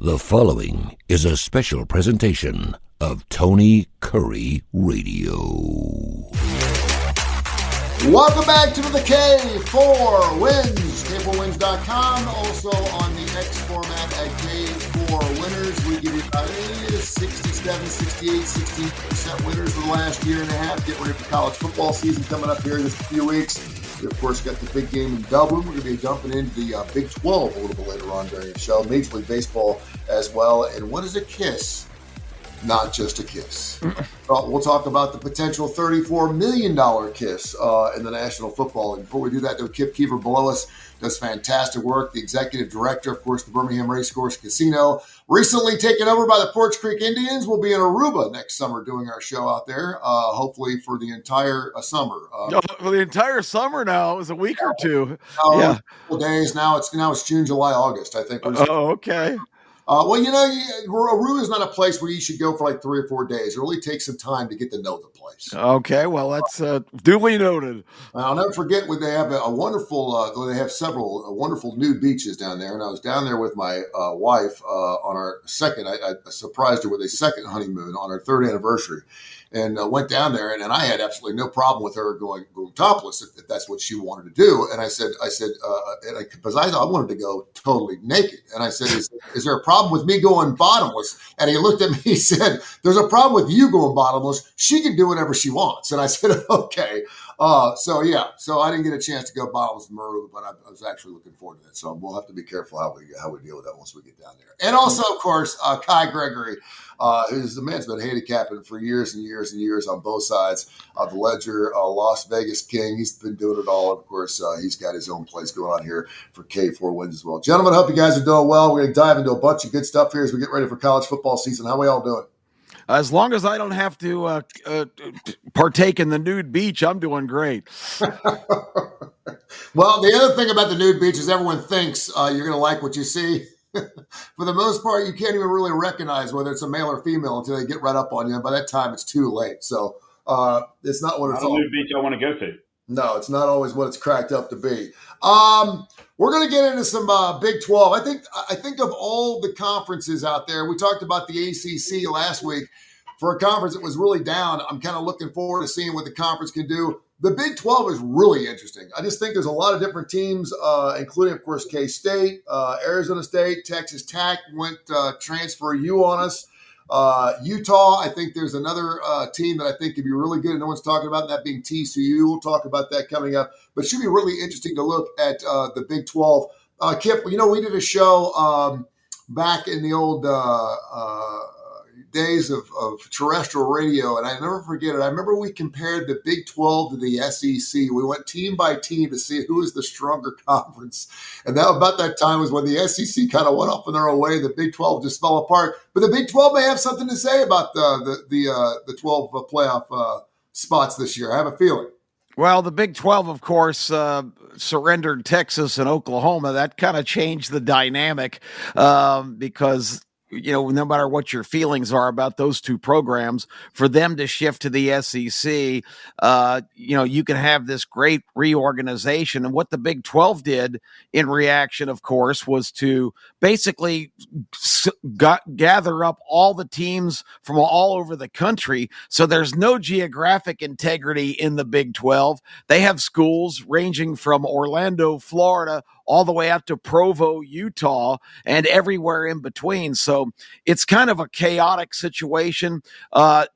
The following is a special presentation of Tony Kurre Radio. Welcome back to the K4Wins, K4Wins.com, also on the X format at K4Winners. We give you about 67, 68, 60% winners for the last year and a half. Get ready for college football season coming up here in just a few weeks. We, of course, got the big game in Dublin. We're going to be jumping into the Big 12 a little bit later on during the show. Major League Baseball as well. And what is a kiss? Not just a kiss. We'll talk about the potential $34 million kiss in the National Football League. Before we do that, though, Kip Keefer below us does fantastic work. The executive director, of course, the Birmingham Racecourse Casino, recently taken over by the Porch Creek Indians. We'll be in Aruba next summer doing our show out there, hopefully for the entire summer. For the entire summer now. It was a week or two. A couple days now. It's June, July, August, I think. Okay. Well, Aruba is not a place where you should go for like 3 or 4 days. It really takes some time to get to know the place. Okay, well, that's duly noted. I'll never forget when they have a wonderful, they have several wonderful nude beaches down there. And I was down there with my wife on our second, I surprised her with a second honeymoon on our third anniversary. And went down there, and I had absolutely no problem with her going topless if that's what she wanted to do. And I said, because I wanted to go totally naked. And I said, is there a problem with me going bottomless? And he looked at me, he said, there's a problem with you going bottomless. She can do whatever she wants. And I said, okay. So I didn't get a chance to go bottomless in Aruba, but I was actually looking forward to that. So we'll have to be careful how we deal with that once we get down there. And also, of course, Gregory, who's the man's been handicapping for years and years and years on both sides of the ledger. Las Vegas King, he's been doing it all. Of course, he's got his own place going on here for K4Wins as well. Gentlemen, I hope you guys are doing well. We're going to dive into a bunch of good stuff here as we get ready for college football season. How are we all doing? As long as I don't have to partake in the nude beach, I'm doing great. Well, the other thing about the nude beach is everyone thinks you're going to like what you see. For the most part, you can't even really recognize whether it's a male or female until they get right up on you. And by that time, it's too late. So it's not what it's all. Not a nude beach I want to go to. No, it's not always what it's cracked up to be. We're going to get into some Big 12. I think of all the conferences out there, we talked about the ACC last week. For a conference that was really down, I'm kind of looking forward to seeing what the conference can do. The Big 12 is really interesting. I just think there's a lot of different teams, including, of course, K-State, Arizona State, Texas Tech went transfer U on us. Utah, I think there's another team that I think could be really good and no one's talking about, that being TCU. We'll talk about that coming up. But it should be really interesting to look at the Big 12. Kip, we did a show back in the old days of terrestrial radio, and I never forget it. I remember we compared the Big 12 to the SEC. We went team by team to see who is the stronger conference. And that about that time was when the SEC kind of went off in their own way. The Big 12 just fell apart. But the Big 12 may have something to say about the 12 playoff spots this year. I have a feeling. Well, the Big 12, of course, surrendered Texas and Oklahoma. That kind of changed the dynamic because no matter what your feelings are about those two programs, for them to shift to the SEC, you can have this great reorganization. And what the Big 12 did in reaction, of course, was to basically gather up all the teams from all over the country. So there's no geographic integrity in the Big 12. They have schools ranging from Orlando, Florida, all the way out to Provo, Utah, and everywhere in between. So it's kind of a chaotic situation.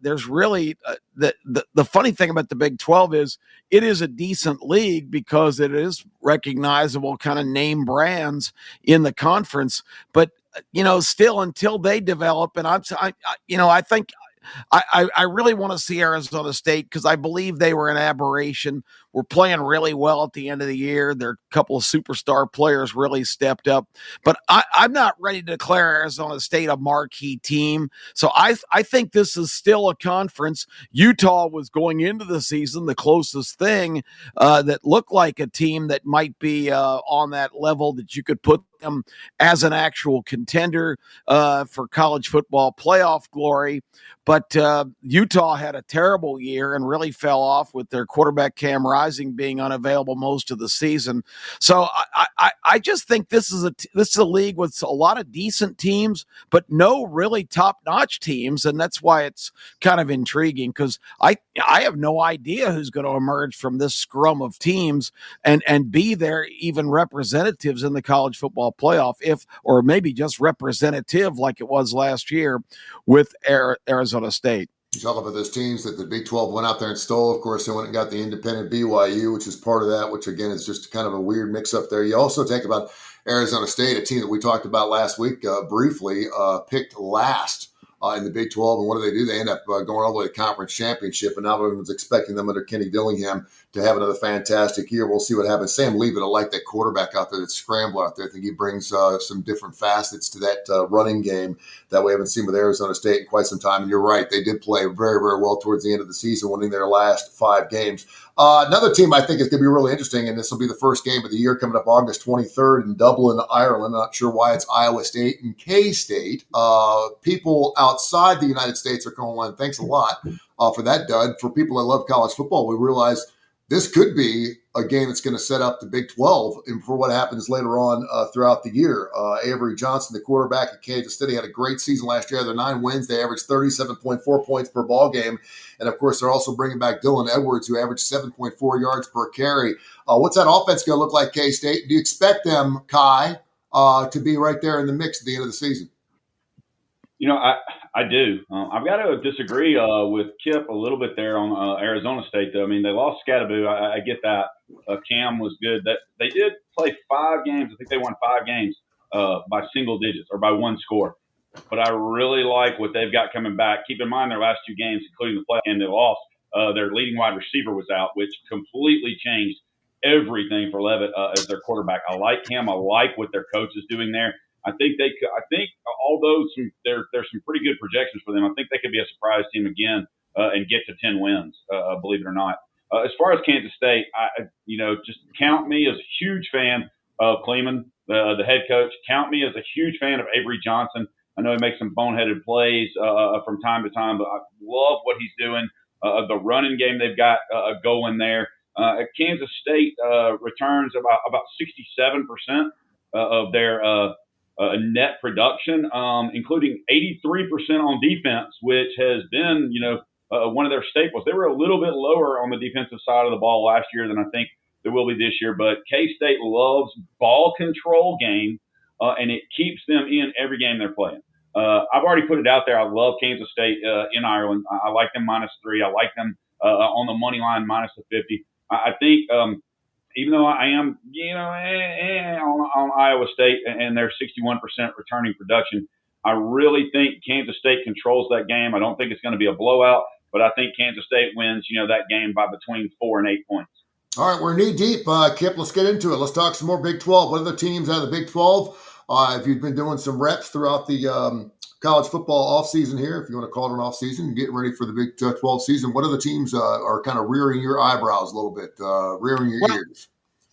There's really the funny thing about the Big 12 is it is a decent league because it is recognizable kind of name brands in the conference. But still until they develop, and I think I really want to see Arizona State because I believe they were an aberration. We're playing really well at the end of the year. There are a couple of superstar players really stepped up. But I'm not ready to declare Arizona State a marquee team. So I think this is still a conference. Utah was going into the season the closest thing that looked like a team that might be on that level that you could put as an actual contender for college football playoff glory. But Utah had a terrible year and really fell off with their quarterback Cam Rising being unavailable most of the season. So I just think this is a league with a lot of decent teams, but no really top-notch teams, and that's why it's kind of intriguing, because I have no idea who's going to emerge from this scrum of teams and be there even representatives in the college football playoff, or maybe just representative like it was last year with Arizona State. You talk about those teams that the Big 12 went out there and stole. Of course, they went and got the independent BYU, which is part of that, which, again, is just kind of a weird mix-up there. You also take about Arizona State, a team that we talked about last week briefly, picked last in the Big 12. And what do? They end up going all the way to conference championship. And now everyone's expecting them under Kenny Dillingham to have another fantastic year. We'll see what happens. Sam Leavitt, I like that quarterback out there, that scrambler out there. I think he brings some different facets to that running game that we haven't seen with Arizona State in quite some time. And you're right, they did play very, very well towards the end of the season, winning their last 5 games. Another team I think is going to be really interesting, and this will be the first game of the year coming up August 23rd in Dublin, Ireland. I'm not sure why it's Iowa State and K-State. People outside the United States are going, thanks a lot for that, dud. For people that love college football, we realize this could be a game that's going to set up the Big 12 for what happens later on throughout the year. Avery Johnson, the quarterback at Kansas City, had a great season last year. They're 9 wins. They averaged 37.4 points per ball game. And, of course, they're also bringing back Dylan Edwards, who averaged 7.4 yards per carry. What's that offense going to look like, K-State? Do you expect them, Kai, to be right there in the mix at the end of the season? I do. I've got to disagree with Kip a little bit there on Arizona State, though. I mean, they lost Scattaboo. I get that. Cam was good. That they did play 5 games. I think they won 5 games by single digits or by 1 score. But I really like what they've got coming back. Keep in mind their last 2 games, including the play and they lost, their leading wide receiver was out, which completely changed everything for Leavitt as their quarterback. I like him. I like what their coach is doing there. I think although there's some pretty good projections for them, I think they could be a surprise team again and get to 10 wins, believe it or not. As far as Kansas State, just count me as a huge fan of Kleeman, the head coach. Count me as a huge fan of Avery Johnson. I know he makes some boneheaded plays from time to time, but I love what he's doing. The running game they've got going there. Kansas State returns about 67% of their net production, including 83% on defense, which has been, one of their staples. They were a little bit lower on the defensive side of the ball last year than I think they will be this year, but K-State loves ball control game, and it keeps them in every game they're playing. I've already put it out there. I love Kansas State in Ireland. I like them -3. I like them on the money line -50. I think even though I am, on Iowa State and their 61% returning production, I really think Kansas State controls that game. I don't think it's going to be a blowout, but I think Kansas State wins, that game by between 4 and 8 points. All right, we're knee deep, Kip. Let's get into it. Let's talk some more Big 12. What are the teams out of the Big 12? If you've been doing some reps throughout the college football offseason here, if you want to call it an offseason, getting ready for the Big 12 season, what are the teams are kind of rearing your eyebrows a little bit, rearing your ears?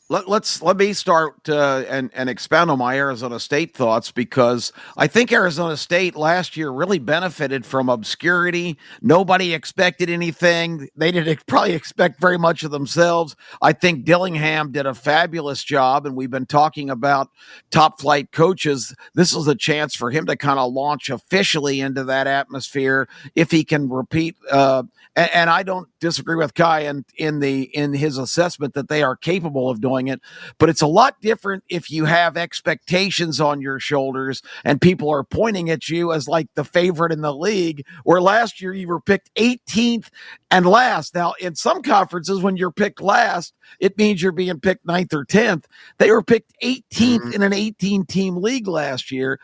Let me start and expound on my Arizona State thoughts, because I think Arizona State last year really benefited from obscurity. Nobody expected anything. They didn't probably expect very much of themselves. I think Dillingham did a fabulous job, and we've been talking about top flight coaches. This is a chance for him to kind of launch officially into that atmosphere if he can repeat. And I don't disagree with Kai in his assessment that they are capable of doing it, but it's a lot different if you have expectations on your shoulders and people are pointing at you as like the favorite in the league, where last year you were picked 18th and last. Now, in some conferences, when you're picked last, it means you're being picked 9th or 10th. They were picked 18th in an 18-team league last year.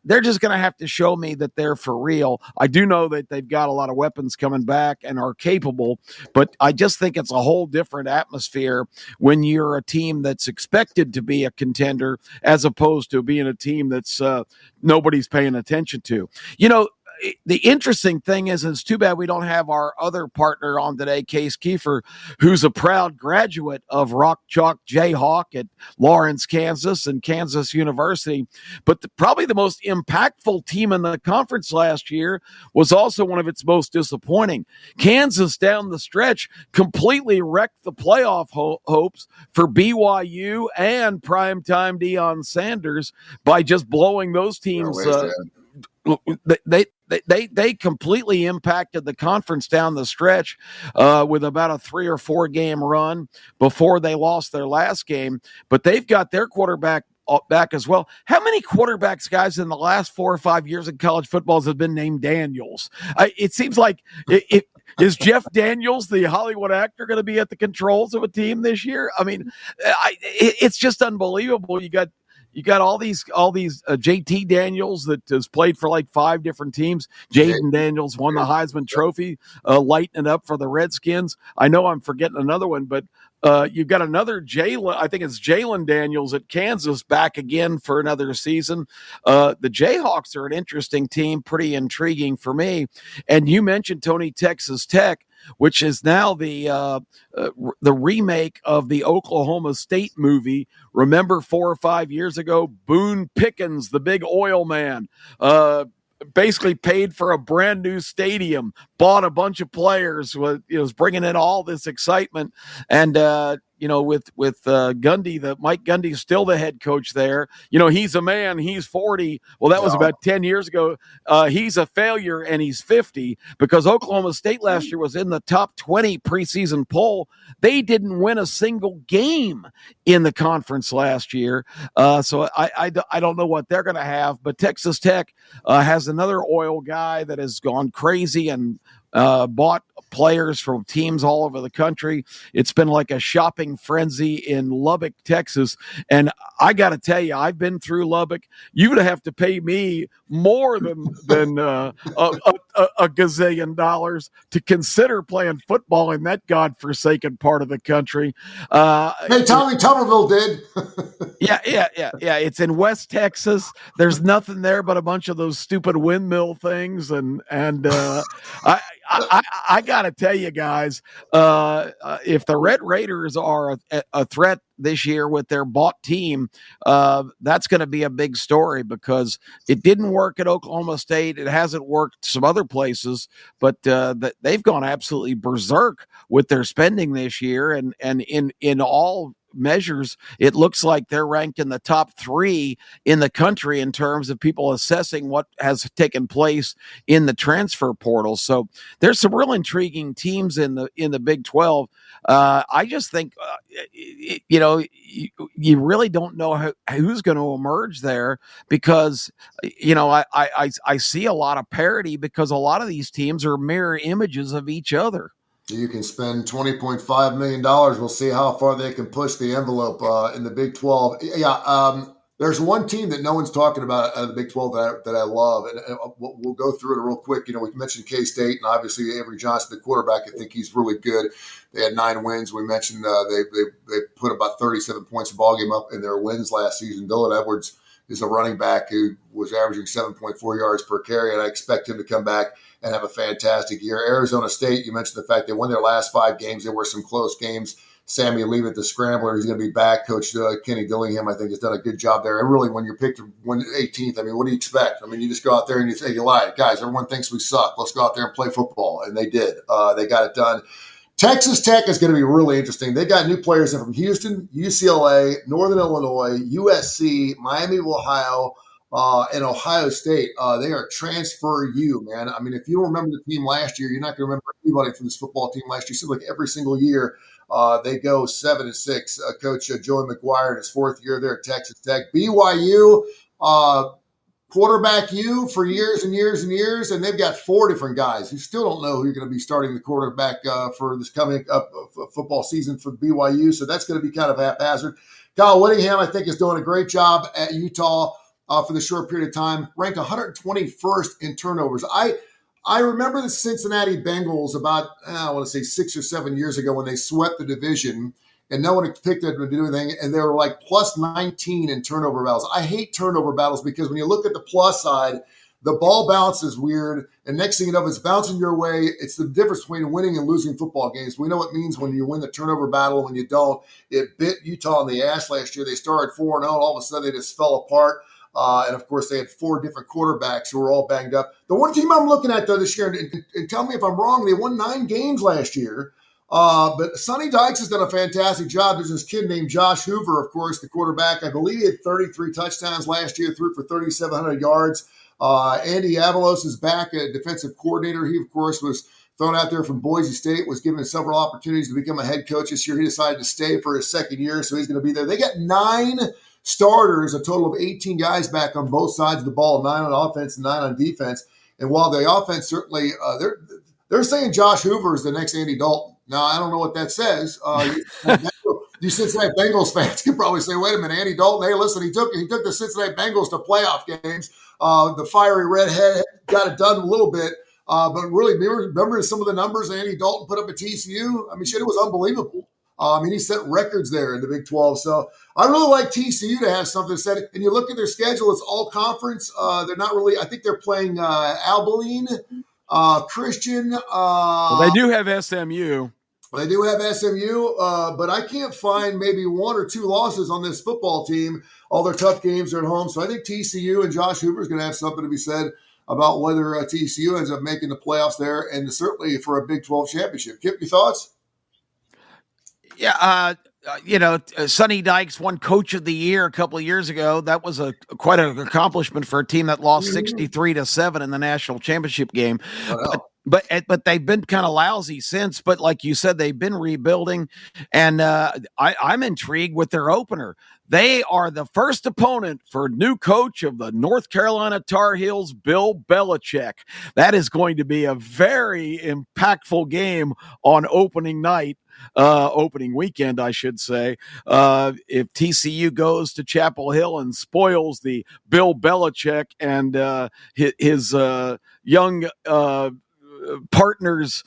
They're just going to have to show me that they're for real. I do know that they've got a lot of weapons coming back and are capable, but I just think it's a whole different atmosphere when you're a team that's expected to be a contender as opposed to being a team that's nobody's paying attention to. the interesting thing is, it's too bad we don't have our other partner on today, Kip Keefer, who's a proud graduate of Rock Chalk Jayhawk at Lawrence, Kansas, and Kansas University. But probably the most impactful team in the conference last year was also one of its most disappointing. Kansas down the stretch completely wrecked the playoff hopes for BYU and primetime Deion Sanders by just blowing those teams. They completely impacted the conference down the stretch with about a 3 or 4 game run before they lost their last game. But they've got their quarterback back as well. How many quarterbacks, guys, in the last 4 or 5 years in college football have been named Daniels? It seems like is Jeff Daniels, the Hollywood actor, going to be at the controls of a team this year? I mean, it's just unbelievable. You got all these JT Daniels that has played for like 5 different teams. Jaden Daniels won the Heisman Trophy, lighting it up for the Redskins. I know I'm forgetting another one, but you've got another Jalen. I think it's Jalen Daniels at Kansas back again for another season. The Jayhawks are an interesting team, pretty intriguing for me. And you mentioned, Tony, Texas Tech, which is now the remake of the Oklahoma State movie. Remember 4 or 5 years ago, Boone Pickens, the big oil man, basically paid for a brand new stadium, bought a bunch of players, was bringing in all this excitement. And, with Gundy, Mike Gundy's still the head coach there. He's a man, he's 40. Well, that was about 10 years ago. He's a failure and he's 50 because Oklahoma State last year was in the top 20 preseason poll. They didn't win a single game in the conference last year. So I don't know what they're going to have, but Texas Tech has another oil guy that has gone crazy and bought players from teams all over the country. It's been like a shopping frenzy in Lubbock, Texas. And I got to tell you, I've been through Lubbock. You would have to pay me more than a gazillion dollars to consider playing football in that godforsaken part of the country. Hey, Tommy Tuberville did. Yeah. It's in West Texas. There's nothing there but a bunch of those stupid windmill things. And I got to tell you guys, if the Red Raiders are a threat this year with their bought team, that's going to be a big story because it didn't work at Oklahoma State. It hasn't worked some other places, but they've gone absolutely berserk with their spending this year. And in all measures, it looks like they're ranked in the top 3 in the country in terms of people assessing what has taken place in the transfer portal. So there's some real intriguing teams in the Big 12. I just think, you really don't know who's going to emerge there because, I see a lot of parity because a lot of these teams are mirror images of each other. You can spend $20.5 million. We'll see how far they can push the envelope in the Big 12. Yeah, there's one team that no one's talking about in the Big 12 that I love, and we'll go through it real quick. We mentioned K-State, and obviously Avery Johnson, the quarterback. I think he's really good. They had 9 wins. We mentioned they put about 37 points a ball game up in their wins last season. Dylan Edwards is a running back who was averaging 7.4 yards per carry, and I expect him to come back and have a fantastic year. Arizona State, you mentioned the fact they won their last 5 games. There were some close games. Sammy Leavitt, the scrambler, he's going to be back. Coach Kenny Dillingham, I think, has done a good job there. And really, when you're picked 18th, what do you expect? You just go out there and you say, you lied. Guys, everyone thinks we suck. Let's go out there and play football. And they did. They got it done. Texas Tech is going to be really interesting. They got new players in from Houston, UCLA, Northern Illinois, USC, Miami of Ohio, and Ohio State. They are transfer you, man. If you don't remember the team last year, you're not going to remember anybody from this football team last year. It seems like every single year they go 7-6. Coach Joey McGuire in his 4th year there at Texas Tech. BYU, quarterback you for years and years and years, and they've got 4 different guys who still don't know who you're going to be starting the quarterback for this coming up football season for BYU. So that's going to be kind of haphazard. Kyle Whittingham, I think, is doing a great job at Utah for the short period of time, ranked 121st in turnovers. I remember the Cincinnati Bengals about, I want to say 6 or 7 years ago when they swept the division and no one expected them to do anything, and they were like plus 19 in turnover battles. I hate turnover battles because when you look at the plus side, the ball bounce is weird. And next thing you know, if it's bouncing your way, it's the difference between winning and losing football games. We know what it means when you win the turnover battle, when you don't. It bit Utah in the ass last year. They started 4-0. All of a sudden, they just fell apart. And, of course, they had 4 different quarterbacks who were all banged up. The one team I'm looking at, though, this year, and tell me if I'm wrong, they won 9 games last year. But Sonny Dykes has done a fantastic job. There's this kid named Josh Hoover, of course, the quarterback. I believe he had 33 touchdowns last year, threw for 3,700 yards. Andy Avalos is back, a defensive coordinator. He, of course, was thrown out there from Boise State, was given several opportunities to become a head coach this year. He decided to stay for his second year, so he's going to be there. They got 9 starters, a total of 18 guys back on both sides of the ball, 9 on offense and 9 on defense. And while the offense certainly, they're saying Josh Hoover is the next Andy Dalton. Now, I don't know what that says. You Cincinnati Bengals fans can probably say, wait a minute, Andy Dalton, hey, listen, he took the Cincinnati Bengals to playoff games. The fiery redhead got it done a little bit. But really, remember some of the numbers Andy Dalton put up at TCU? I mean, shit, it was unbelievable. He set records there in the Big 12. So I really like TCU to have something said. And you look at their schedule, it's all conference. They're not really – I think they're playing Abilene, Christian. Well, they do have SMU. They do have SMU, but I can't find maybe 1 or 2 losses on this football team. All their tough games are at home. So I think TCU and Josh Hoover is going to have something to be said about whether TCU ends up making the playoffs there, and certainly for a Big 12 championship. Kip, your thoughts? Yeah, Sonny Dykes won Coach of the Year a couple of years ago. That was quite an accomplishment for a team that lost 63-7 in the national championship game. But they've been kind of lousy since. But like you said, they've been rebuilding, and I'm intrigued with their opener. They are the first opponent for new coach of the North Carolina Tar Heels, Bill Belichick. That is going to be a very impactful game on opening night. Opening weekend, I should say. If TCU goes to Chapel Hill and spoils the Bill Belichick and his young partner's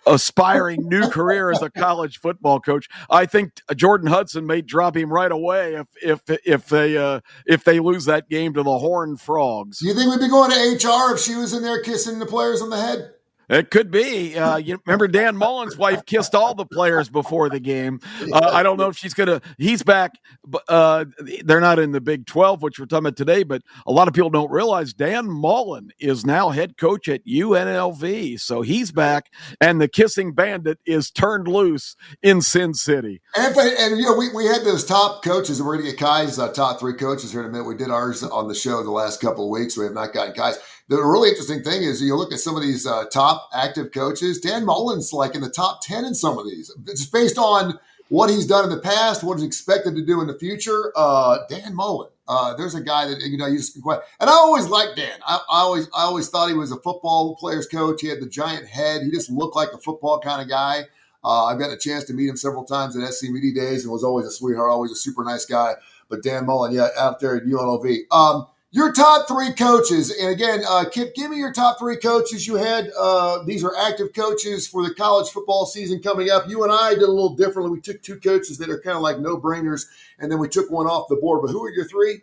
aspiring new career as a college football coach, I think Jordan Hudson may drop him right away if they lose that game to the Horned Frogs. Do you think we'd be going to HR if she was in there kissing the players on the head? It could be. You remember Dan Mullen's wife kissed all the players before the game. I don't know if he's back. They're not in the Big 12, which we're talking about today, but a lot of people don't realize Dan Mullen is now head coach at UNLV. So he's back, and the kissing bandit is turned loose in Sin City. And we had those top coaches, and we're going to get Kai's top 3 coaches here in a minute. We did ours on the show the last couple of weeks. We have not gotten Kai's. The really interesting thing is you look at some of these top active coaches. Dan Mullen's like in the top 10 in some of these. It's based on what he's done in the past, what he's expected to do in the future. Dan Mullen, there's a guy that you just and I always liked Dan. I always thought he was a football player's coach. He had the giant head. He just looked like a football kind of guy. I've gotten a chance to meet him several times at SC Media Days and was always a sweetheart, always a super nice guy. But Dan Mullen, out there at UNLV. Your top 3 coaches, and again, Kip, give me your top 3 coaches you had. These are active coaches for the college football season coming up. You and I did a little differently. We took 2 coaches that are kind of like no-brainers, and then we took one off the board. But who are your 3?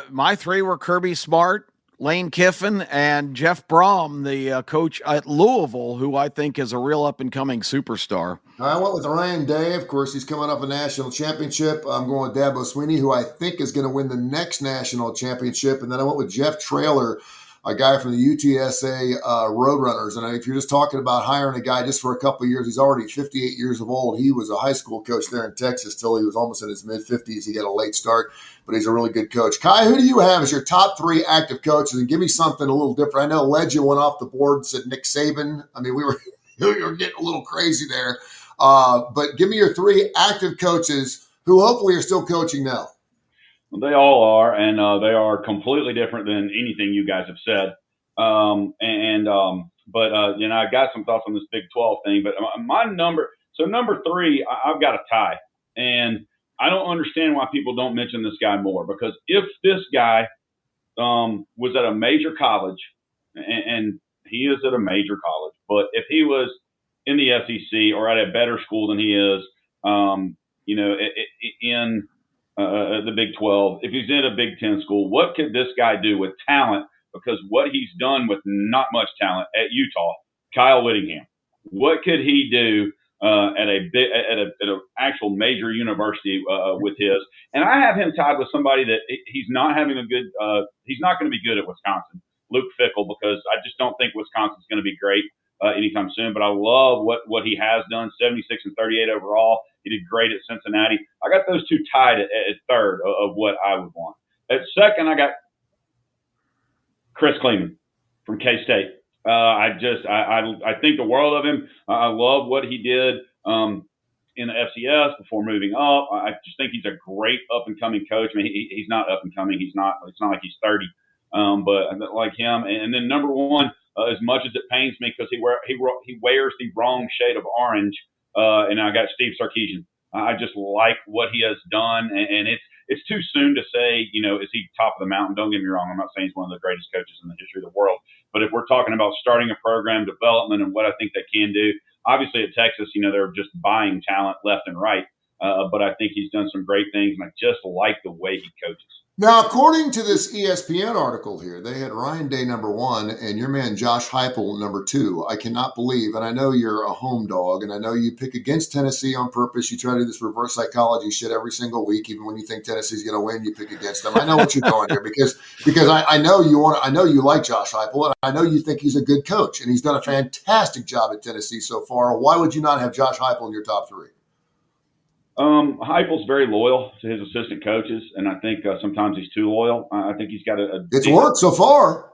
My 3 were Kirby Smart, Lane Kiffin, and Jeff Brom, the coach at Louisville, who I think is a real up-and-coming superstar. I went with Ryan Day. Of course, he's coming off a national championship. I'm going with Dabo Swinney, who I think is going to win the next national championship. And then I went with Jeff Traylor, a guy from the UTSA Roadrunners. And if you're just talking about hiring a guy just for a couple of years, he's already 58 years old. He was a high school coach there in Texas till he was almost in his mid-50s. He got a late start, but he's a really good coach. Kai, who do you have as your top 3 active coaches? And give me something a little different. I know Legend went off the board and said Nick Saban. I mean, we were getting a little crazy there. But give me your 3 active coaches who hopefully are still coaching now. They all are, and they are completely different than anything you guys have said. But I got some thoughts on this Big 12 thing. But number 3, I've got a tie, and I don't understand why people don't mention this guy more. Because if this guy was at a major college, and he is at a major college, but if he was in the SEC or at a better school than he is, in the Big 12, if he's in a Big 10 school, what could this guy do with talent because what he's done with not much talent at Utah, Kyle Whittingham, what could he do at an actual major university with his? And I have him tied with somebody that he's not having a good. He's not going to be good at Wisconsin, Luke Fickell, because I just don't think Wisconsin's going to be great anytime soon. But I love what he has done. 76 and 38 overall. He did great at Cincinnati. I got those two tied at third of what I would want. At second, I got Chris Kleeman from K-State. I think the world of him. I love what he did in the FCS before moving up. I just think he's a great up and coming coach. I mean, he's not up and coming. It's not like he's 30, but I like him. And then number one, as much as it pains me because he wears the wrong shade of orange, and I got Steve Sarkisian. I just like what he has done, and it's too soon to say, is he top of the mountain? Don't get me wrong. I'm not saying he's one of the greatest coaches in the history of the world. But if we're talking about starting a program, development, and what I think they can do, obviously at Texas, they're just buying talent left and right. But I think he's done some great things, and I just like the way he coaches. Now, according to this ESPN article here, they had Ryan Day number 1 and your man Josh Heupel number 2. I cannot believe, and I know you're a home dog, and I know you pick against Tennessee on purpose. You try to do this reverse psychology shit every single week, even when you think Tennessee's going to win, you pick against them. I know what you're doing here because I know you like Josh Heupel, and I know you think he's a good coach, and he's done a fantastic job at Tennessee so far. Why would you not have Josh Heupel in your top 3? Heupel's very loyal to his assistant coaches, and I think sometimes he's too loyal. I think he's got it's worked so far.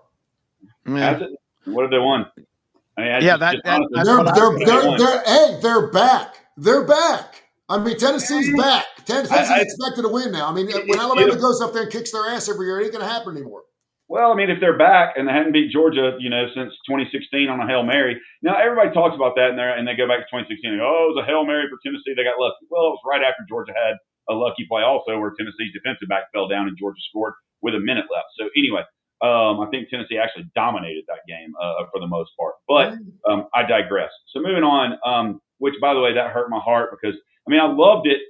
Has it? What have they won? I mean, they're back. They're back. I mean, Tennessee's back. Tennessee's expected to win now. I mean, when Alabama goes up there and kicks their ass every year, it ain't going to happen anymore. Well, I mean, if they're back and they hadn't beat Georgia, since 2016 on a Hail Mary. Now, everybody talks about that and they go back to 2016 and go, it was a Hail Mary for Tennessee. They got lucky. Well, it was right after Georgia had a lucky play also where Tennessee's defensive back fell down and Georgia scored with a minute left. So anyway, I think Tennessee actually dominated that game for the most part. But I digress. So moving on, which, by the way, that hurt my heart because, I loved it,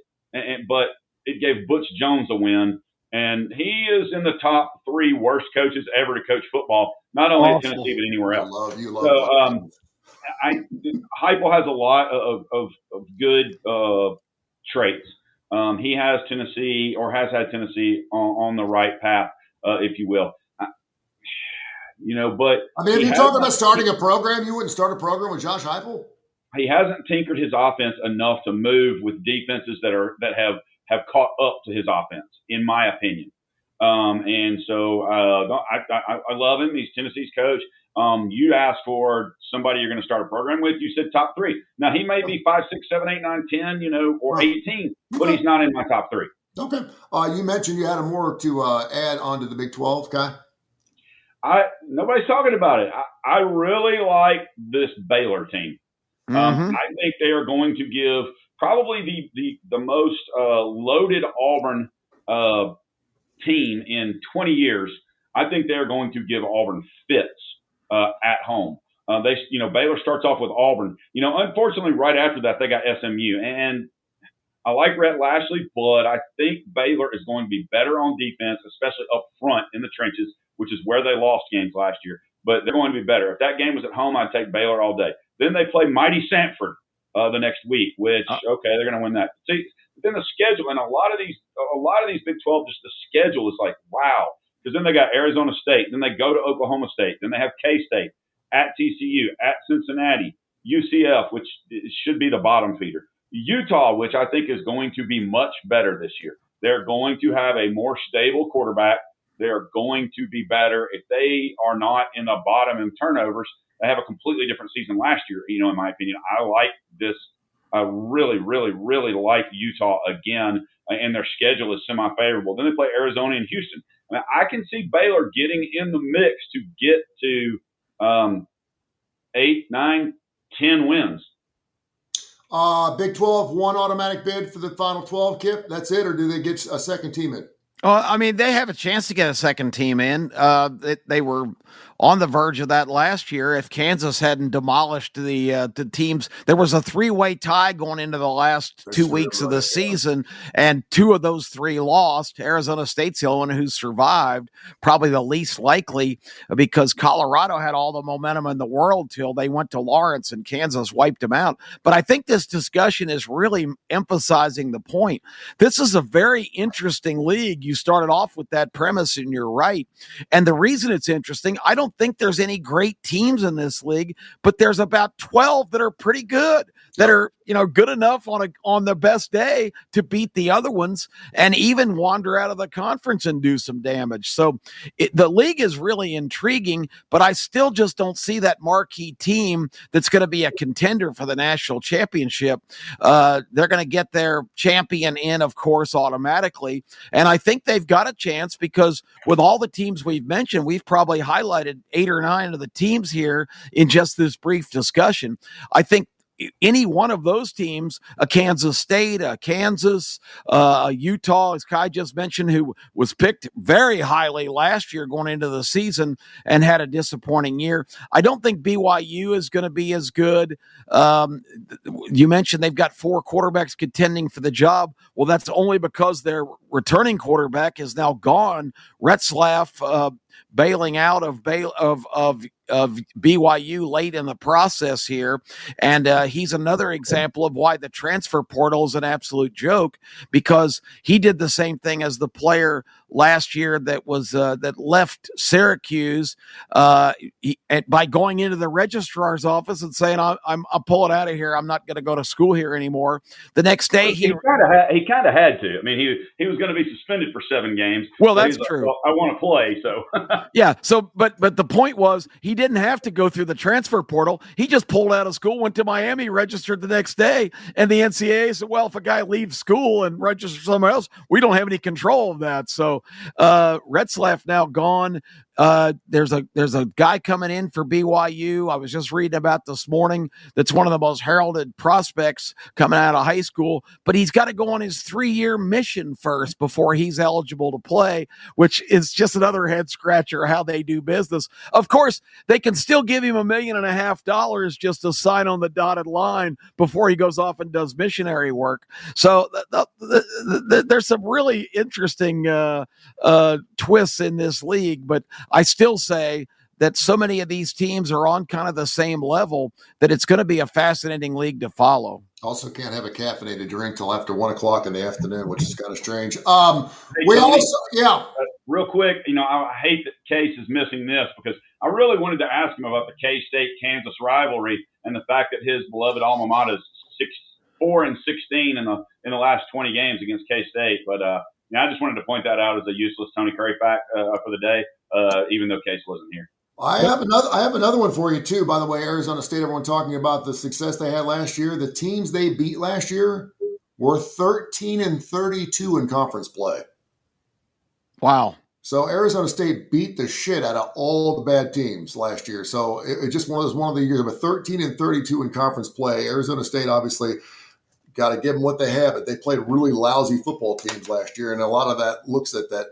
but it gave Butch Jones a win. And he is in the top 3 worst coaches ever to coach football, not only at Tennessee but anywhere else. Heupel has a lot of good traits. He has Tennessee or has had Tennessee on the right path, if you will. But if you're talking about starting a program, you wouldn't start a program with Josh Heupel? He hasn't tinkered his offense enough to move with defenses that have caught up to his offense, in my opinion. And so I love him. He's Tennessee's coach. You asked for somebody you're going to start a program with. You said top 3. Now, he may be 5, 6, 7, 8, 9, 10, or 18, but he's not in my top 3. Okay. You mentioned you had more to add on to the Big 12, Kai? Nobody's talking about it. I really like this Baylor team. I think they are going to give probably the most loaded Auburn team in 20 years. I think they're going to give Auburn fits at home. Baylor starts off with Auburn. Unfortunately, right after that, they got SMU. And I like Rhett Lashley, but I think Baylor is going to be better on defense, especially up front in the trenches, which is where they lost games last year. But they're going to be better. If that game was at home, I'd take Baylor all day. Then they play mighty Sanford the next week, which, they're going to win that. See, then the schedule, and a lot of these Big 12, just the schedule is like, wow. Because then they got Arizona State. Then they go to Oklahoma State. Then they have K-State at TCU, at Cincinnati, UCF, which should be the bottom feeder. Utah, which I think is going to be much better this year. They're going to have a more stable quarterback. They're going to be better. If they are not in the bottom in turnovers, they have a completely different season last year, in my opinion. I like this. I really, really, really like Utah again, and their schedule is semi-favorable. Then they play Arizona and Houston. I can see Baylor getting in the mix to get to 8, 9, 10 wins. Big 12, one automatic bid for the Final 12, Kip? That's it, or do they get a second team in? Well, I mean, they have a chance to get a second team in. They were on the verge of that last year. If Kansas hadn't demolished the teams, there was a 3-way tie going into the last That's 2 true, weeks of right, the season, and 2 of those 3 lost. Arizona State's the only one who survived, probably the least likely, because Colorado had all the momentum in the world till they went to Lawrence and Kansas wiped them out. But I think this discussion is really emphasizing the point. This is a very interesting league. You started off with that premise, and you're right. And the reason it's interesting, I don't think there's any great teams in this league, but there's about 12 that are pretty good, that are, good enough on the best day to beat the other ones and even wander out of the conference and do some damage. So the league is really intriguing, but I still just don't see that marquee team that's going to be a contender for the national championship. They're going to get their champion in, of course, automatically. And I think they've got a chance because with all the teams we've mentioned, we've probably highlighted 8 or 9 of the teams here in just this brief discussion. I think any one of those teams, a Kansas State, a Kansas, Utah, as Kai just mentioned, who was picked very highly last year going into the season and had a disappointing year. I don't think BYU is going to be as good. You mentioned they've got 4 quarterbacks contending for the job. Well, that's only because their returning quarterback is now gone. Retzlaff bailing out of BYU late in the process here. And he's another example of why the transfer portal is an absolute joke, because he did the same thing as the player last year that left Syracuse by going into the registrar's office and saying, I'm pulling out of here. I'm not going to go to school here anymore. The next day he kind of had to. I mean, he was going to be suspended for 7 games. Well, that's true. Well, I want to play, so yeah. So, but the point was, he didn't have to go through the transfer portal. He just pulled out of school, went to Miami, registered the next day, and the NCAA said, "Well, if a guy leaves school and registers somewhere else, we don't have any control of that." So, Retzlaff now gone. There's a guy coming in for BYU. I was just reading about this morning. That's one of the most heralded prospects coming out of high school, but he's got to go on his 3-year mission first before he's eligible to play, which is just another head scratcher how they do business. Of course, they can still give him $1.5 million just to sign on the dotted line before he goes off and does missionary work. So there's some really interesting twists in this league, but I still say that so many of these teams are on kind of the same level that it's going to be a fascinating league to follow. Also can't have a caffeinated drink till after 1 o'clock in the afternoon, which is kind of strange. Real quick, I hate that Case is missing this because I really wanted to ask him about the K-State-Kansas rivalry and the fact that his beloved alma mater is 4-16 in the last 20 games against K-State. But I just wanted to point that out as a useless Tony Curry fact for the day, even though Case wasn't here. I have another one for you too. By the way, Arizona State. Everyone talking about the success they had last year. The teams they beat last year were 13-32 in conference play. Wow. So Arizona State beat the shit out of all the bad teams last year. So it just one of the years of a 13-32 in conference play. Arizona State obviously got to give them what they have, but they played really lousy football teams last year, and a lot of that looks at that.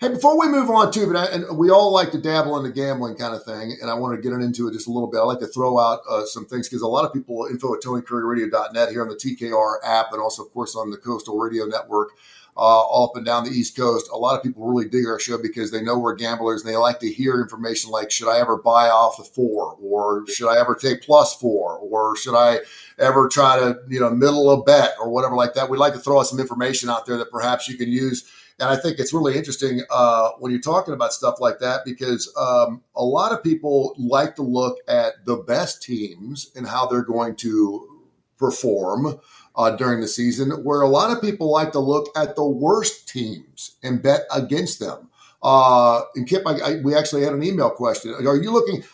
Hey, before we move on too, and we all like to dabble in the gambling kind of thing, and I want to get into it just a little bit. I like to throw out some things because a lot of people, info at TonyCurryRadio.net here on the TKR app, and also, of course, on the Coastal Radio Network, all up and down the East Coast. A lot of people really dig our show because they know we're gamblers, and they like to hear information like, should I ever buy off the 4, or should I ever take +4, or should I ever try to middle a bet or whatever like that. We like to throw out some information out there that perhaps you can use. And I think it's really interesting when you're talking about stuff like that, because a lot of people like to look at the best teams and how they're going to perform during the season, where a lot of people like to look at the worst teams and bet against them. And Kip, we actually had an email question. Are you looking?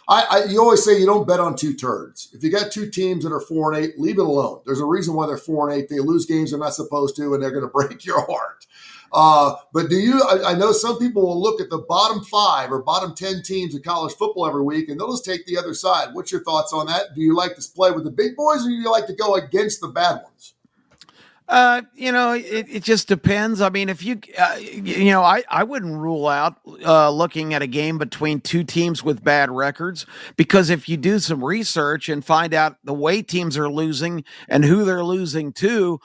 You always say you don't bet on 2 turds. If you got 2 teams that are 4-8, leave it alone. There's a reason why they're 4-8. They lose games they're not supposed to, and they're going to break your heart. But I know some people will look at the bottom 5 or bottom 10 teams in college football every week, and they'll just take the other side. What's your thoughts on that? Do you like to play with the big boys, or do you like to go against the bad ones? It just depends. I mean, if I wouldn't rule out looking at a game between two teams with bad records, because if you do some research and find out the way teams are losing and who they're losing to,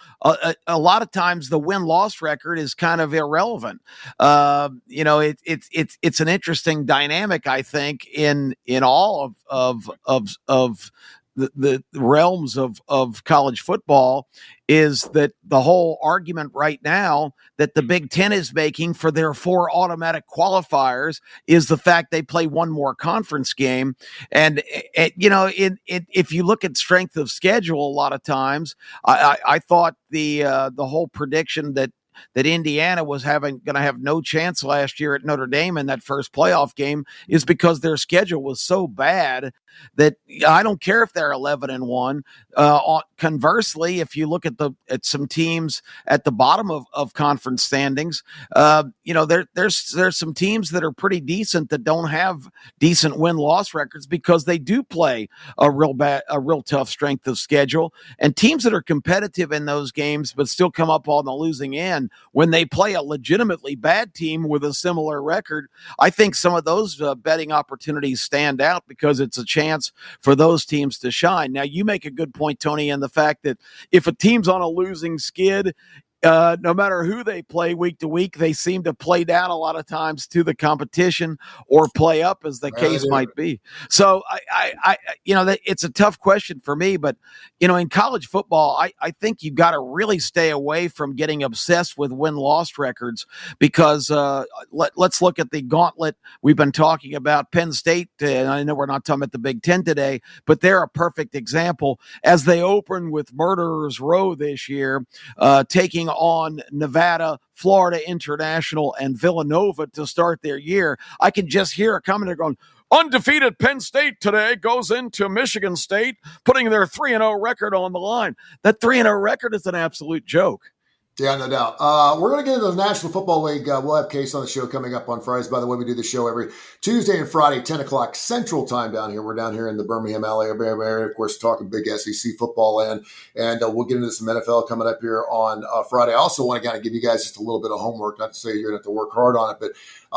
a lot of times the win-loss record is kind of irrelevant. It's an interesting dynamic, I think, in all of the realms of college football, is that the whole argument right now that the Big Ten is making for their 4 automatic qualifiers is the fact they play one more conference game. And, if you look at strength of schedule, a lot of times, I thought the whole prediction that Indiana was going to have no chance last year at Notre Dame in that first playoff game is because their schedule was so bad that I don't care if they're 11-1. Conversely, if you look at some teams at the bottom of conference standings, there's some teams that are pretty decent that don't have decent win-loss records because they do play a real tough strength of schedule, and teams that are competitive in those games but still come up on the losing end when they play a legitimately bad team with a similar record. I think some of those betting opportunities stand out because it's a chance for those teams to shine. Now, you make a good point, Tony, in the fact that if a team's on a losing skid, no matter who they play week to week, they seem to play down a lot of times to the competition or play up, as the case might be. So it's a tough question for me, but in college football, I think you've got to really stay away from getting obsessed with win-loss records, because let's look at the gauntlet we've been talking about. Penn State, and I know we're not talking about the Big Ten today, but they're a perfect example as they open with Murderers Row this year, taking on Nevada, Florida International, and Villanova to start their year. I can just hear a commentator going, "Undefeated Penn State today goes into Michigan State, putting their 3-0 record on the line." That 3-0 record is an absolute joke. Yeah, no doubt. We're going to get into the National Football League. We'll have Case on the show coming up on Fridays. By the way, we do the show every Tuesday and Friday, 10 o'clock Central Time down here. We're down here in the Birmingham, Alabama area, of course, talking big SEC football land. And we'll get into some NFL coming up here on Friday. I also want to kind of give you guys just a little bit of homework, not to say you're going to have to work hard on it, but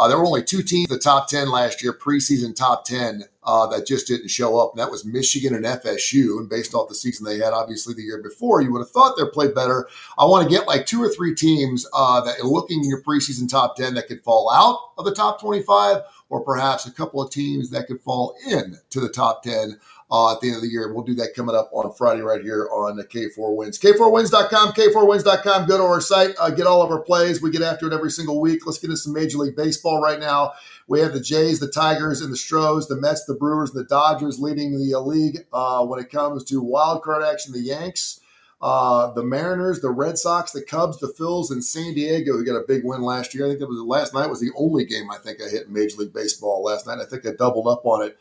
there were only 2 teams in the top 10 last year, preseason top 10, that just didn't show up. And that was Michigan and FSU. And based off the season they had, obviously, the year before, you would have thought they'd play better. I want to get like 2 or 3 teams that are looking in your preseason top 10 that could fall out of the top 25, or perhaps a couple of teams that could fall in to the top 10 at the end of the year. We'll do that coming up on Friday right here on the K4Wins. K4Wins.com, K4Wins.com. Go to our site, get all of our plays. We get after it every single week. Let's get into some Major League Baseball right now. We have the Jays, the Tigers, and the Stros, the Mets, the Brewers, and the Dodgers leading the league when it comes to wild card action. The Yanks, the Mariners, the Red Sox, the Cubs, the Phils, and San Diego, who got a big win last year. I think last night was the only game I think I hit in Major League Baseball last night. I think I doubled up on it.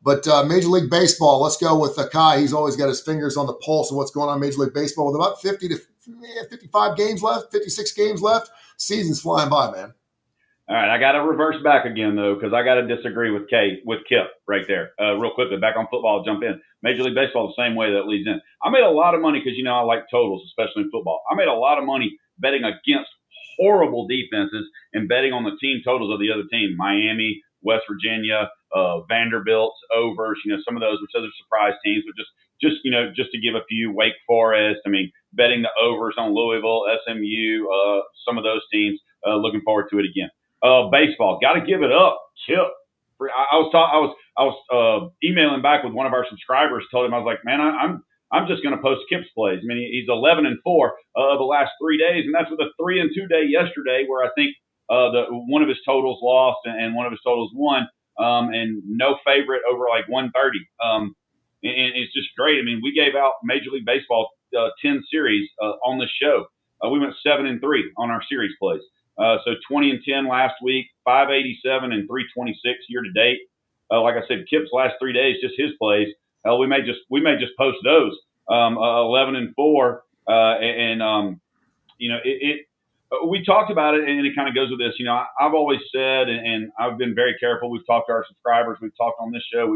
But Major League Baseball, let's go with Kai. He's always got his fingers on the pulse of what's going on in Major League Baseball with about 50 to 55 games left, 56 games left. Season's flying by, man. All right, I got to reverse back again, though, because I got to disagree with Kip right there. Real quickly, back on football, I'll jump in. Major League Baseball, the same way that leads in. I made a lot of money because, I like totals, especially in football. I made a lot of money betting against horrible defenses and betting on the team totals of the other team. Miami, West Virginia, Vanderbilt's overs, some of those, which those are surprise teams, but just to give a few, Wake Forest. I mean, betting the overs on Louisville, SMU, some of those teams. Looking forward to it again. Baseball, got to give it up, Kip. I was emailing back with one of our subscribers. Told him, I was like, man, I'm just going to post Kip's plays. I mean, he's 11-4 the last 3 days, and that's with a 3-2 day yesterday, where I think one of his totals lost and one of his totals won, and no favorite over like 130. And it's just great. I mean, we gave out Major League Baseball 10 series on the show. We went 7-3 on our series plays. So 20-10 last week, 587 and 326 year to date. Like I said, Kip's last 3 days, just his plays. We may just post those 11-4, we talked about it, and it kind of goes with this. I've always said, and I've been very careful. We've talked to our subscribers. We've talked on this show.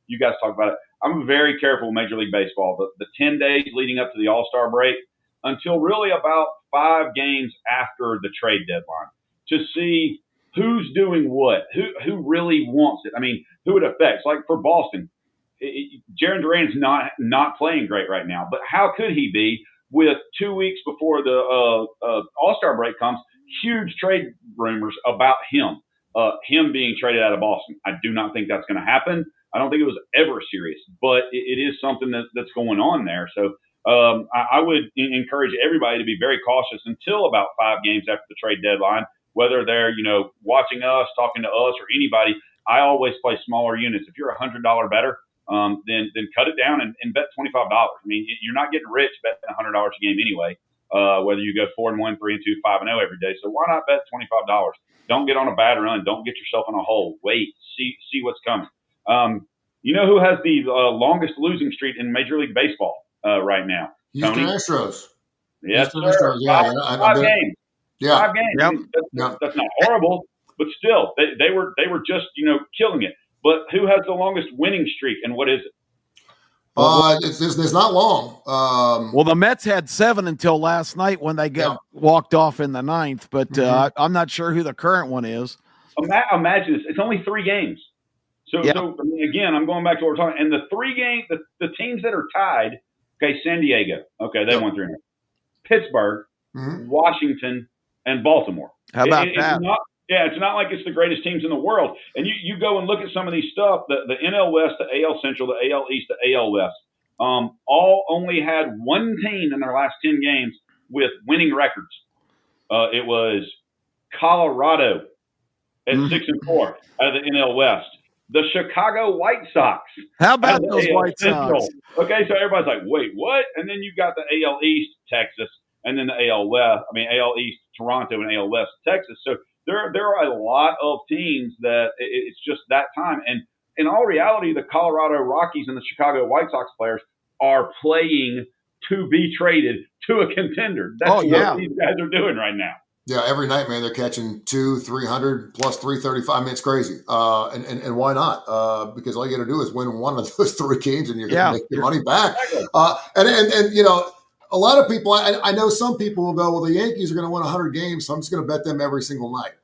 You guys talk about it. I'm very careful with Major League Baseball. The 10 days leading up to the All-Star break, until really about 5 games after the trade deadline to see who's doing what, who really wants it. I mean, who it affects. Like for Boston, Jaron Duran's not playing great right now, but how could he be with 2 weeks before the All-Star break comes? Huge trade rumors about him being traded out of Boston. I do not think that's going to happen. I don't think it was ever serious, but it is something that's going on there. So I would encourage everybody to be very cautious until about 5 games after the trade deadline, whether they're, watching us, talking to us, or anybody. I always play smaller units. If you're $100 better, then cut it down and bet $25. I mean, you're not getting rich betting $100 a game anyway, whether you go 4-1, 3-2, 5-0 every day. So why not bet $25? Don't get on a bad run. Don't get yourself in a hole. Wait, see what's coming. You know who has the longest losing streak in Major League Baseball right now? Houston Tony? Astros. Yes, Houston sir. Astros. Yeah, Five games. Yeah. 5 games. Yep. That's not horrible, but still, they were just killing it. But who has the longest winning streak, and what is it? It's not long. Well, the Mets had 7 until last night when they got walked off in the 9th, but I'm not sure who the current one is. Imagine this. It's only 3 games. So I mean, again, I'm going back to what we're talking. And the 3 games, the teams that are tied, okay, San Diego. Okay, they won 3. Pittsburgh, Washington, and Baltimore. How about that? It's not like it's the greatest teams in the world. And you go and look at some of these stuff, the NL West, the AL Central, the AL East, the AL West, all only had 1 team in their last 10 games with winning records. It was Colorado at 6-4 out of the NL West. The Chicago White Sox. How about those White Central. Sox? Okay, so everybody's like, wait, what? And then you've got the AL East, Texas, and then the AL East, Toronto, and AL West, Texas. So there are a lot of teams that it's just that time. And in all reality, the Colorado Rockies and the Chicago White Sox players are playing to be traded to a contender. That's what these guys are doing right now. Yeah, every night, man, they're catching 200-300 plus 335. I mean, it's crazy. And why not? Because all you got to do is win one of those 3 games, and you're going to make your money back. And a lot of people, I know some people will go, well, the Yankees are going to win 100 games, so I'm just going to bet them every single night.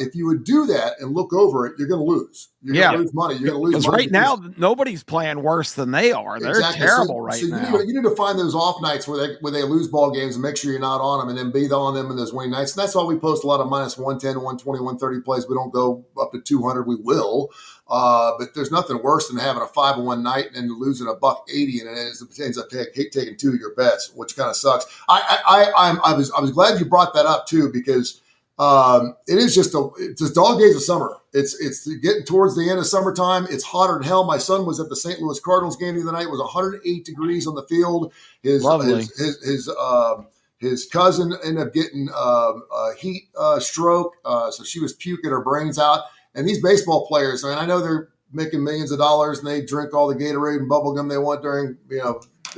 If you would do that and look over it, you're going to lose. You're going to lose money. You're going to lose money. Because right now, nobody's playing worse than they are. They're terrible right now. You need to find those off nights where they lose ball games and make sure you're not on them, and then be on them in those winning nights. And that's why we post a lot of minus 110, 120, 130 plays. We don't go up to 200. We will. But there's nothing worse than having a 5-1 night and losing $1.80, and it ends up taking 2 of your bets, which kind of sucks. I was glad you brought that up too, because it is just dog days of summer. It's getting towards the end of summertime. It's hotter than hell. My son was at the St. Louis Cardinals game the other night. It was 108 degrees on the field. His cousin ended up getting a heat stroke, so she was puking her brains out. And these baseball players, I know they're making millions of dollars and they drink all the Gatorade and bubble gum they want during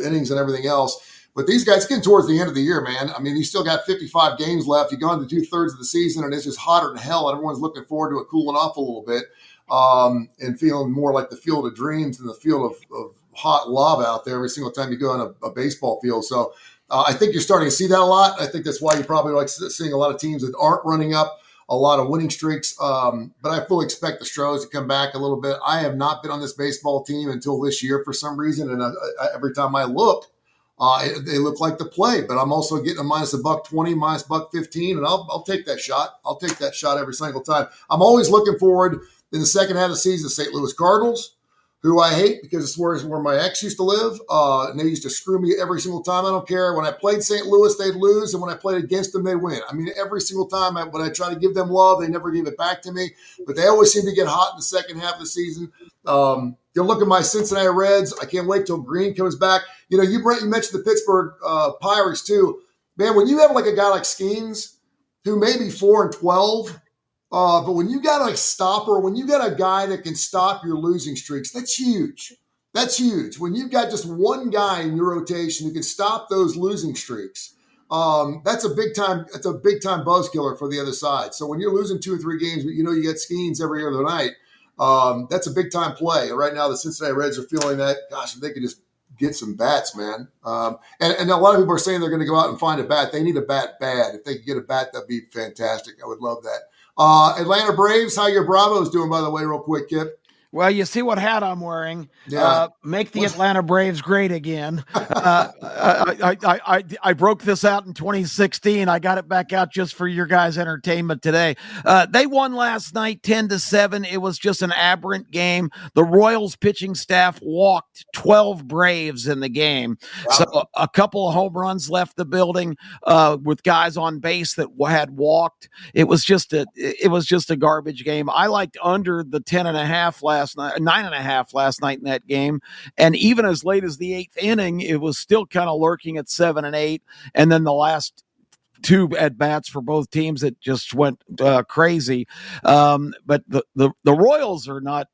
innings and everything else. But these guys getting towards the end of the year, man. I mean, you still got 55 games left. You've gone to 2/3 of the season, and it's just hotter than hell. And everyone's looking forward to it cooling off a little bit and feeling more like the field of dreams than the field of hot lava out there every single time you go on a baseball field. So I think you're starting to see that a lot. I think that's why you probably like seeing a lot of teams that aren't running up a lot of winning streaks. But I fully expect the Stros to come back a little bit. I have not been on this baseball team until this year for some reason. And every time I look, they look like the play, but I'm also getting a minus $1.20, minus $1.15, and I'll take that shot. I'll take that shot every single time. I'm always looking forward in the second half of the season, the St. Louis Cardinals, who I hate because it's where my ex used to live. And they used to screw me every single time. I don't care. When I played St. Louis, they'd lose. And when I played against them, they'd win. I mean, every single time when I try to give them love, they never give it back to me. But they always seem to get hot in the second half of the season. You look at my Cincinnati Reds. I can't wait till Green comes back. You mentioned the Pittsburgh Pirates too. Man, when you have like a guy like Skeens, who may be 4-12, but when you got a stopper, when you got a guy that can stop your losing streaks, that's huge. That's huge. When you've got just one guy in your rotation who can stop those losing streaks, that's a big time buzz killer for the other side. So when you're losing 2 or 3 games, but you get Skeens every other night, that's a big time play. And right now, the Cincinnati Reds are feeling that. Gosh, if they could just get some bats, man. And a lot of people are saying they're going to go out and find a bat. They need a bat bad. If they could get a bat, that'd be fantastic. I would love that. Atlanta Braves, how your Bravos doing, by the way, real quick, Kip? Well, you see what hat I'm wearing. Yeah. Make the Atlanta Braves great again. I broke this out in 2016. I got it back out just for your guys' entertainment today. They won last night 10-7. It was just an aberrant game. The Royals pitching staff walked 12 Braves in the game. Wow. So a couple of home runs left the building with guys on base that had walked. It was just a garbage game. I liked under the 10.5 last night, 9.5 last night in that game. And even as late as the 8th inning, it was still kind of lurking at 7 and 8. And then the last two at bats for both teams that just went crazy. But the Royals are not.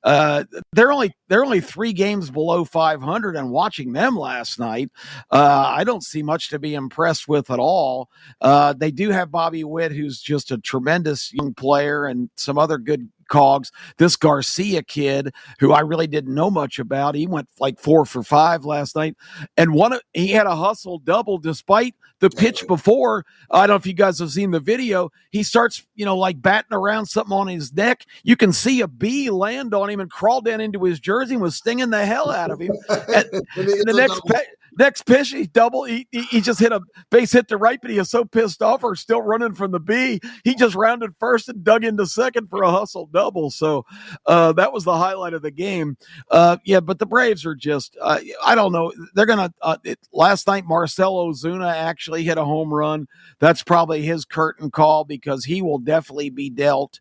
They're only 3 games below 500, and watching them last night, I don't see much to be impressed with at all. They do have Bobby Witt, who's just a tremendous young player, and some other good cogs. This Garcia kid, who I really didn't know much about, he went like 4 for 5 last night, and he had a hustle double despite the pitch before. I don't know if you guys have seen the video. He starts, like batting around something on his neck. You can see a bee land on him and crawl down into his jersey and was stinging the hell out of him. And the next pitch, he just hit a base hit to right, but he is so pissed off or still running from the bee. He just rounded first and dug into second for a hustle double. So that was the highlight of the game. But the Braves are just, I don't know. They're going to, last night, Marcell Ozuna actually hit a home run. That's probably his curtain call because he will definitely be dealt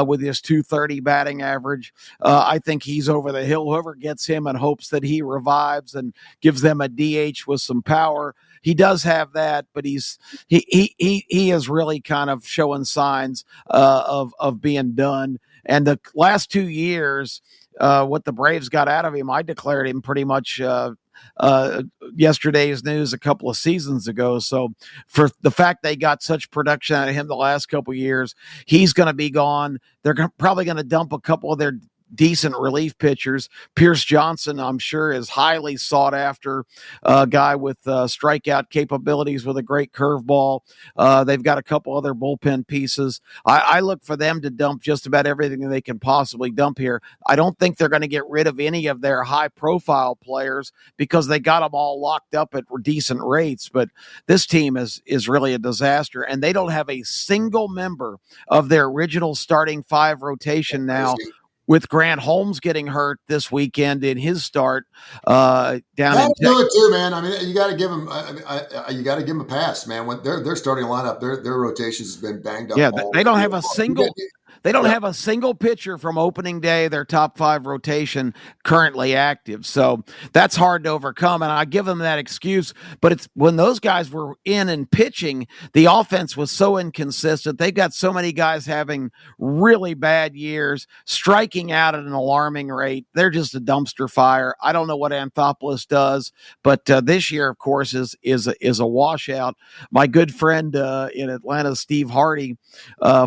with his .230 batting average. I think he's over the hill. Whoever gets him and hopes that he revives and gives them a DH with some power. He does have that, but he is really kind of showing signs of being done. And the last 2 years, what the Braves got out of him, I declared him pretty much yesterday's news a couple of seasons ago. So for the fact they got such production out of him the last couple of years, he's going to be gone. They're probably going to dump a couple of their decent relief pitchers. Pierce Johnson, I'm sure, is highly sought after guy with strikeout capabilities with a great curveball. They've got a couple other bullpen pieces. I look for them to dump just about everything that they can possibly dump here. I don't think they're going to get rid of any of their high profile players because they got them all locked up at decent rates. But this team is really a disaster, and they don't have a single member of their original starting 5 rotation now, with Grant Holmes getting hurt this weekend in his start down in Texas. Do it too, man. I mean, you got to give him. You got to give him a pass, man. When their starting lineup, their rotations has been banged up. Yeah, they don't have a single. They don't have a single pitcher from opening day, their top 5 rotation currently active. So that's hard to overcome. And I give them that excuse. But it's when those guys were in and pitching, the offense was so inconsistent. They've got so many guys having really bad years, striking out at an alarming rate. They're just a dumpster fire. I don't know what Anthopoulos does, but this year, of course, is a washout. My good friend in Atlanta, Steve Hardy,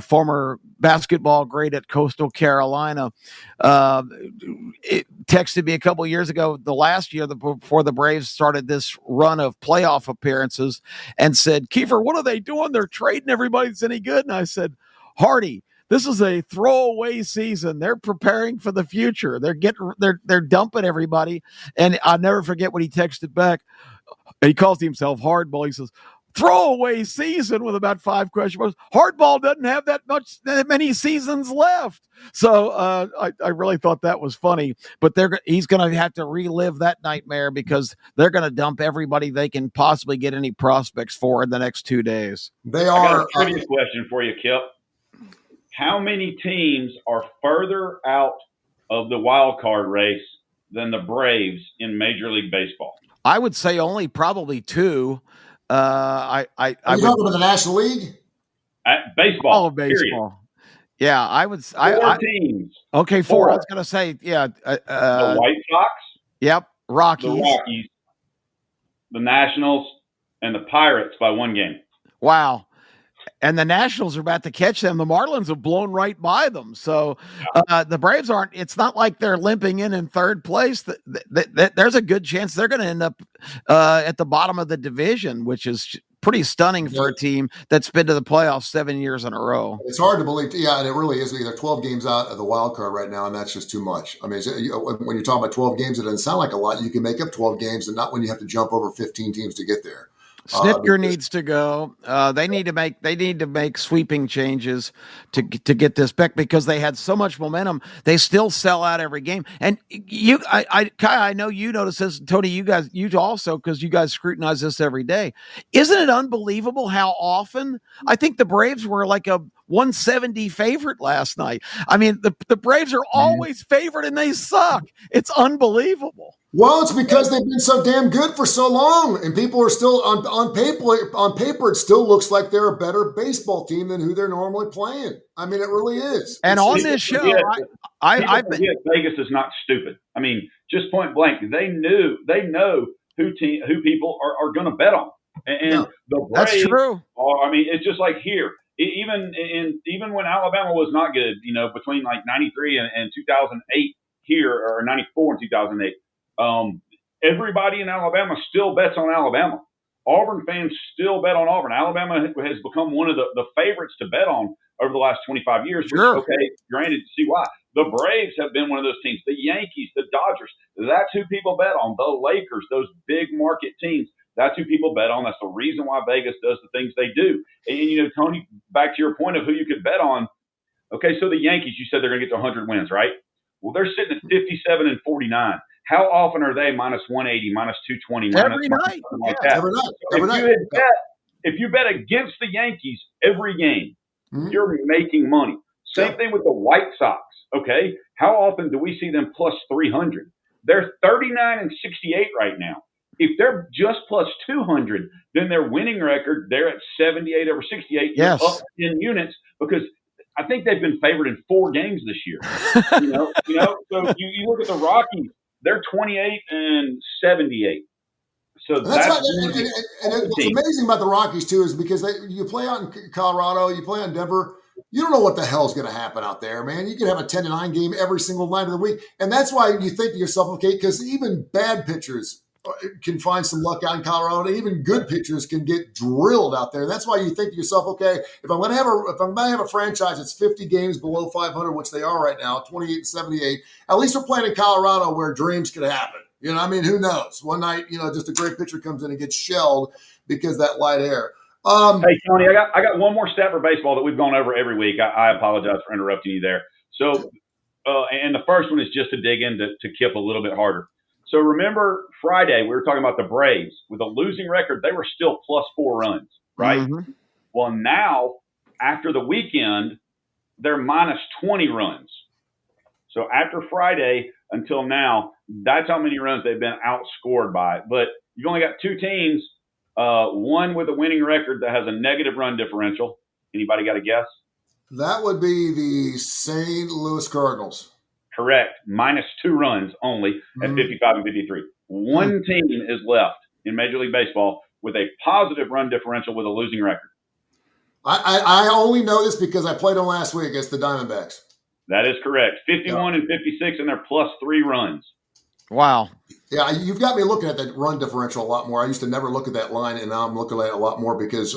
former basketball great at Coastal Carolina, it texted me a couple of years ago, the last year before the Braves started this run of playoff appearances, and said, Keefer, what are they doing? They're trading everybody that's any good. And I said, Hardy, this is a throwaway season. They're preparing for the future. They're dumping everybody. And I'll never forget when he texted back. And he calls himself Hardball. He says, throwaway season with about 5 question marks. Hardball doesn't have that many seasons left. So I really thought that was funny. But he's going to have to relive that nightmare because they're going to dump everybody they can possibly get any prospects for in the next 2 days. They are. I got a trivia question for you, Kip. How many teams are further out of the wild card race than the Braves in Major League Baseball? I would say only probably 2. Are you talking about the National League? Baseball. All of baseball. Period. Yeah, I would. 4 teams. Okay, 4. I was going to say, yeah. The White Sox. Yep. Rockies. The Rockies. The Nationals and the Pirates by 1 game. Wow. And the Nationals are about to catch them. The Marlins have blown right by them. So the Braves aren't, it's not like they're limping in third place. There's a good chance they're going to end up at the bottom of the division, which is pretty stunning for a team that's been to the playoffs 7 years in a row. It's hard to believe. Yeah, and it really is. They're 12 games out of the wild card right now, and that's just too much. I mean, when you're talking about 12 games, it doesn't sound like a lot. You can make up 12 games, and not when you have to jump over 15 teams to get there. Snitker needs to go. They need to make sweeping changes to get this back because they had so much momentum. They still sell out every game. And Kai, I know you notice this, Tony. You also, because you guys scrutinize this every day. Isn't it unbelievable how often? I think the Braves were like a 170 favorite last night. I mean, the Braves are always favored and they suck. It's unbelievable. Well, it's because they've been so damn good for so long, and people are still on paper. On paper, it still looks like they're a better baseball team than who they're normally playing. I mean, it really is. And on this show, Vegas is not stupid. I mean, just point blank, they know who people are going to bet on, and the Braves. That's true. I mean, it's just like here. Even when Alabama was not good, between like 93 and 2008 here, or 94 and 2008. Everybody in Alabama still bets on Alabama. Auburn fans still bet on Auburn. Alabama has become one of the favorites to bet on over the last 25 years. Sure. Which, okay, granted, see why. The Braves have been one of those teams. The Yankees, the Dodgers, that's who people bet on. The Lakers, those big market teams, that's who people bet on. That's the reason why Vegas does the things they do. And, Tony, back to your point of who you could bet on. Okay, so the Yankees, you said they're going to get to 100 wins, right? Well, they're sitting at 57 and 49. How often are they minus 180, minus 220, every night? Like that? Every night. If you bet against the Yankees every game, you're making money. Same thing with the White Sox. Okay, how often do we see them plus 300? They're 39 and 68 right now. If they're just plus 200, then their winning record, they're at 78 over 68. Yes, up in units because I think they've been favored in 4 games this year. So you look at the Rockies. They're 28 and 78. So and what's amazing about the Rockies too is because you play out in Colorado, you play on Denver. You don't know what the hell's going to happen out there, man. You can have a 10-9 game every single night of the week, and that's why you think to yourself, okay, because even bad pitchers can find some luck out in Colorado. Even good pitchers can get drilled out there. That's why you think to yourself, okay, if I'm going to have a franchise that's 50 games below 500, which they are right now, 28 and 78, at least we're playing in Colorado where dreams could happen. I mean, who knows? One night, just a great pitcher comes in and gets shelled because that light air. Hey, Tony, I got one more stat for baseball that we've gone over every week. I apologize for interrupting you there. So, and the first one is just to dig into Kip a little bit harder. So remember Friday, we were talking about the Braves. With a losing record, they were still plus 4 runs, right? Mm-hmm. Well, now, after the weekend, they're minus 20 runs. So after Friday until now, that's how many runs they've been outscored by. But you've only got 2 teams, one with a winning record that has a negative run differential. Anybody got a guess? That would be the St. Louis Cardinals. Correct. Minus 2 runs only at 55 and 53. One team is left in Major League Baseball with a positive run differential with a losing record. I only know this because I played them last week against the Diamondbacks. That is correct. 51 and 56, and they're plus 3 runs. Wow. Yeah, you've got me looking at that run differential a lot more. I used to never look at that line, and now I'm looking at it a lot more because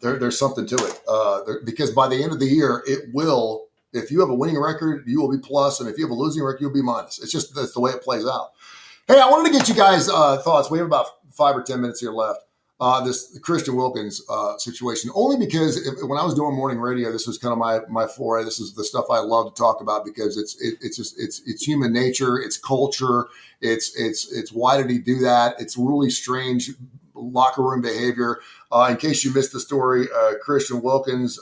there's something to it. Because by the end of the year, it will. If you have a winning record, you will be plus, and if you have a losing record, you'll be minus. It's just that's the way it plays out. Hey, I wanted to get you guys' thoughts. We have about 5 or 10 minutes here left. This Christian Wilkins situation, only because when I was doing morning radio, this was kind of my foray. This is the stuff I love to talk about because it's human nature, it's culture, it's why did he do that? It's really strange locker room behavior. In case you missed the story, Christian Wilkins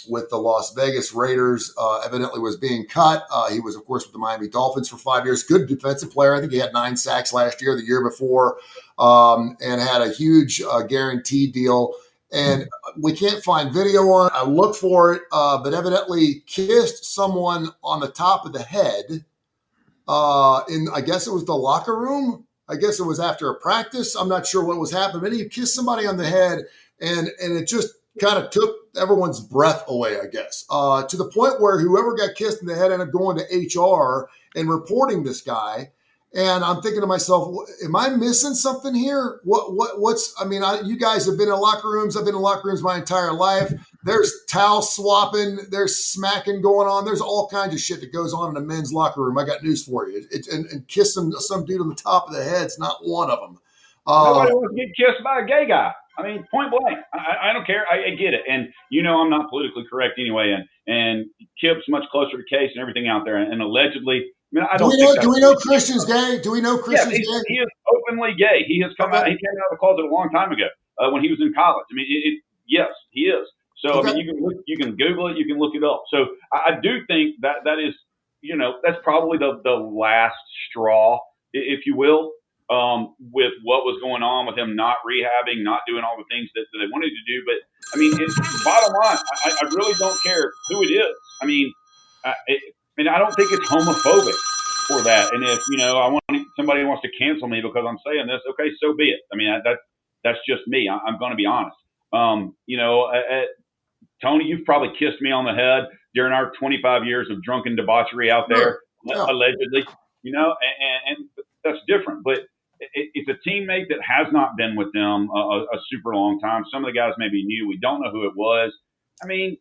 with the Las Vegas Raiders evidently was being cut. He was, of course, with the Miami Dolphins for 5 years. Good defensive player. I think he had 9 sacks last year, the year before, and had a huge guaranteed deal. And we can't find video on it. I looked for it, but evidently kissed someone on the top of the head in, I guess it was the locker room. I guess it was after a practice. I'm not sure what was happening. But he kissed somebody on the head, and it just kind of took everyone's breath away, I guess, to the point where whoever got kissed in the head ended up going to HR and reporting this guy. And I'm thinking to myself, am I missing something here? What's, I mean, you guys have been in locker rooms. I've been in locker rooms my entire life. There's towel swapping. There's smacking going on. There's all kinds of shit that goes on in a men's locker room. I got news for you. And kissing some dude on the top of the head's not one of them. Nobody wants to get kissed by a gay guy. I mean, point blank. I don't care. I get it. And, I'm not politically correct anyway. And Kip's much closer to case and everything out there. And allegedly, I mean, I don't do we know Christian's gay? Do we know Christian's gay? He is openly gay. He has come out. He came out of the closet a long time ago when he was in college. I mean, yes, he is. So, I mean, you can Google it. You can look it up. So I do think that is, that's probably the last straw, if you will. With what was going on with him not rehabbing, not doing all the things that they wanted to do. But, I mean, bottom line, I really don't care who it is. I mean, I don't think it's homophobic for that. And if, somebody wants to cancel me because I'm saying this, okay, so be it. I mean, that's just me. I'm going to be honest. Tony, you've probably kissed me on the head during our 25 years of drunken debauchery out there, allegedly, and that's different. But it's a teammate that has not been with them a super long time. Some of the guys maybe knew. We don't know who it was. I mean,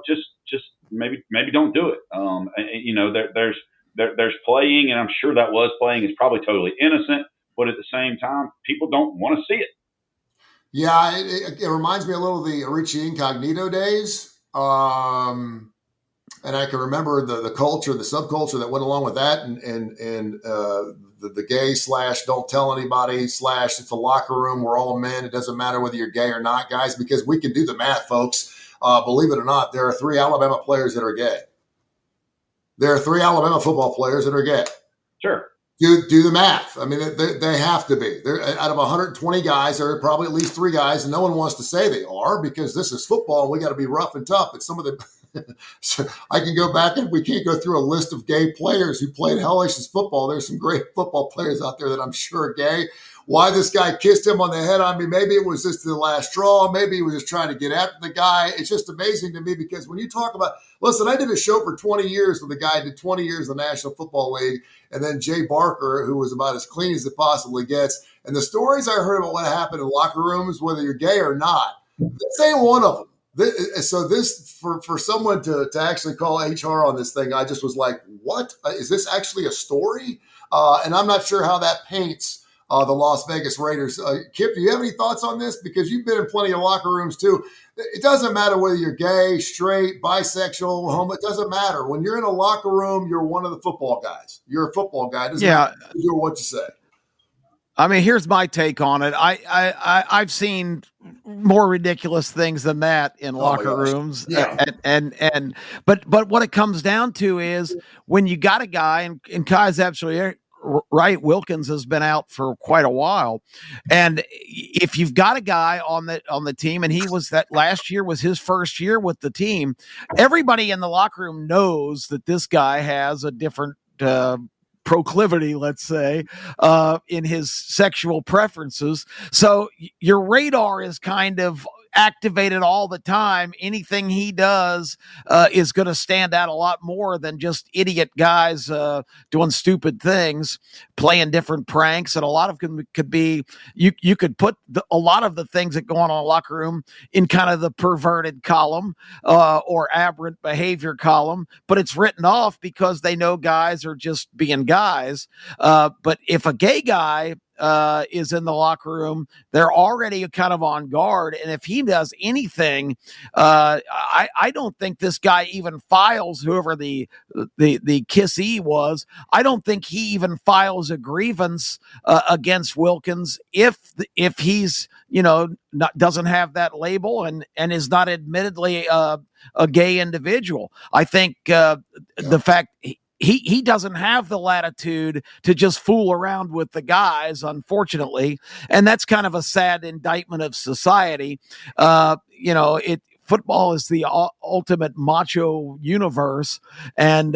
just maybe don't do it. There's playing, and I'm sure that was playing is probably totally innocent. But at the same time, people don't want to see it. Yeah, it reminds me a little of the Richie Incognito days. And I can remember the culture, the subculture that went along with that, and the gay / don't tell anybody / it's a locker room. We're all men. It doesn't matter whether you're gay or not, guys, because we can do the math, folks. Believe it or not, there are 3 Alabama players that are gay. There are 3 Alabama football players that are gay. Sure. Do the math. I mean, they have to be. They're, out of 120 guys, there are probably at least 3 guys, and no one wants to say they are because this is football and we got to be rough and tough. But some of the so I can go back and we can't go through a list of gay players who played hellacious football. There's some great football players out there that I'm sure are gay. Why this guy kissed him on the head, I mean, maybe it was just the last straw. Maybe he was just trying to get after the guy. It's just amazing to me because when you talk about, listen, I did a show for 20 years with a guy who did 20 years in the National Football League, and then Jay Barker, who was about as clean as it possibly gets. And the stories I heard about what happened in locker rooms, whether you're gay or not, this ain't one of them. So this, for someone to actually call HR on this thing, I just was like, what? Is this actually a story? And I'm not sure how that paints the Las Vegas Raiders. Kip, do you have any thoughts on this? Because you've been in plenty of locker rooms too. It doesn't matter whether you're gay, straight, bisexual, homo. It doesn't matter. When you're in a locker room, you're one of the football guys. You're a football guy. It doesn't matter you do what you say. I mean, here's my take on it. I've seen more ridiculous things than that in locker rooms. Yeah. But what it comes down to is when you got a guy, and Kai's absolutely right, Wilkins has been out for quite a while. And if you've got a guy on the team, and he was that last year was his first year with the team, everybody in the locker room knows that this guy has a different proclivity, let's say, in his sexual preferences. So your radar is kind of activated all the time. Anything he does is going to stand out a lot more than just idiot guys doing stupid things, playing different pranks. And a lot of them could be, you could put a lot of the things that go on in a locker room in kind of the perverted column or aberrant behavior column, but it's written off because they know guys are just being guys. But if a gay guy is in the locker room, they're already kind of on guard. And if he does anything, I don't think this guy even files, whoever the kissee was, I don't think he even files a grievance against Wilkins if he's, doesn't have that label and is not admittedly a gay individual. I think the fact he doesn't have the latitude to just fool around with the guys, unfortunately. And that's kind of a sad indictment of society. football is the ultimate macho universe. And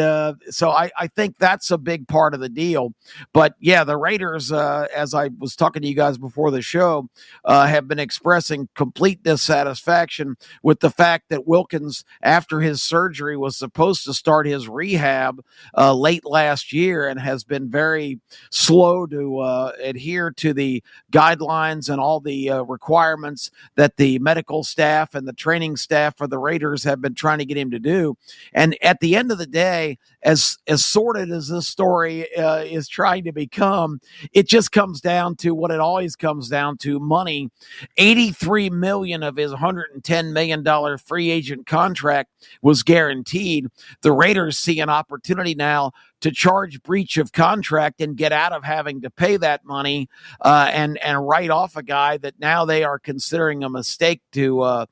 so I think that's a big part of the deal. But yeah, the Raiders, as I was talking to you guys before the show, have been expressing complete dissatisfaction with the fact that Wilkins, after his surgery, was supposed to start his rehab late last year and has been very slow to adhere to the guidelines and all the requirements that the medical staff and the training staff for the Raiders have been trying to get him to do. And at the end of the day, as sordid as this story is trying to become, it just comes down to what it always comes down to: money. $83 million of his $110 million free agent contract was guaranteed. The Raiders see an opportunity now to charge breach of contract and get out of having to pay that money and write off a guy that now they are considering a mistake to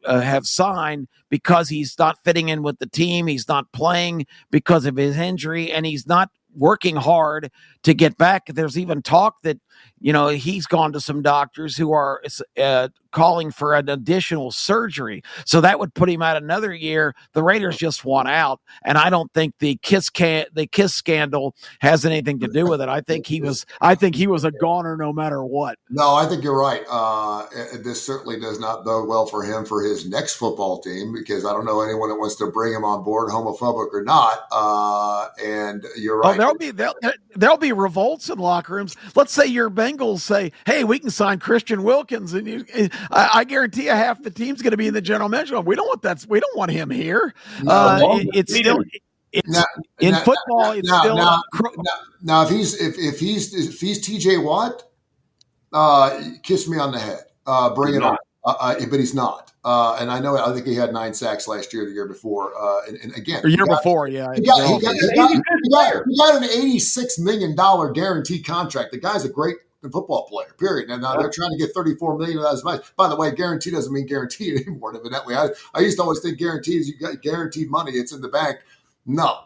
have signed, because he's not fitting in with the team. He's not playing because of his injury, and he's not working hard to get back. There's even talk that, he's gone to some doctors who are calling for an additional surgery. So that would put him out another year. The Raiders just want out. And I don't think the Kiss scandal has anything to do with it. I think he was a goner no matter what. No, I think you're right. This certainly does not bode well for him for his next football team, because I don't know anyone that wants to bring him on board, homophobic or not. And you're right. There'll be revolts in locker rooms. Let's say your Bengals say, "Hey, we can sign Christian Wilkins," and I guarantee you half the team's going to be in the general manager. We don't want that. We don't want him here. It's still in football. It's still now. If he's TJ Watt, kiss me on the head. Bring it on. But he's not. And I think he had 9 sacks last year, the year before. And again, the year before, yeah. He got an $86 million guaranteed contract. The guy's a great football player, period. And now they're trying to get $34 million of that. By the way, guarantee doesn't mean guaranteed anymore. Evidently, I used to always think guaranteed is you got guaranteed money. It's in the bank. No,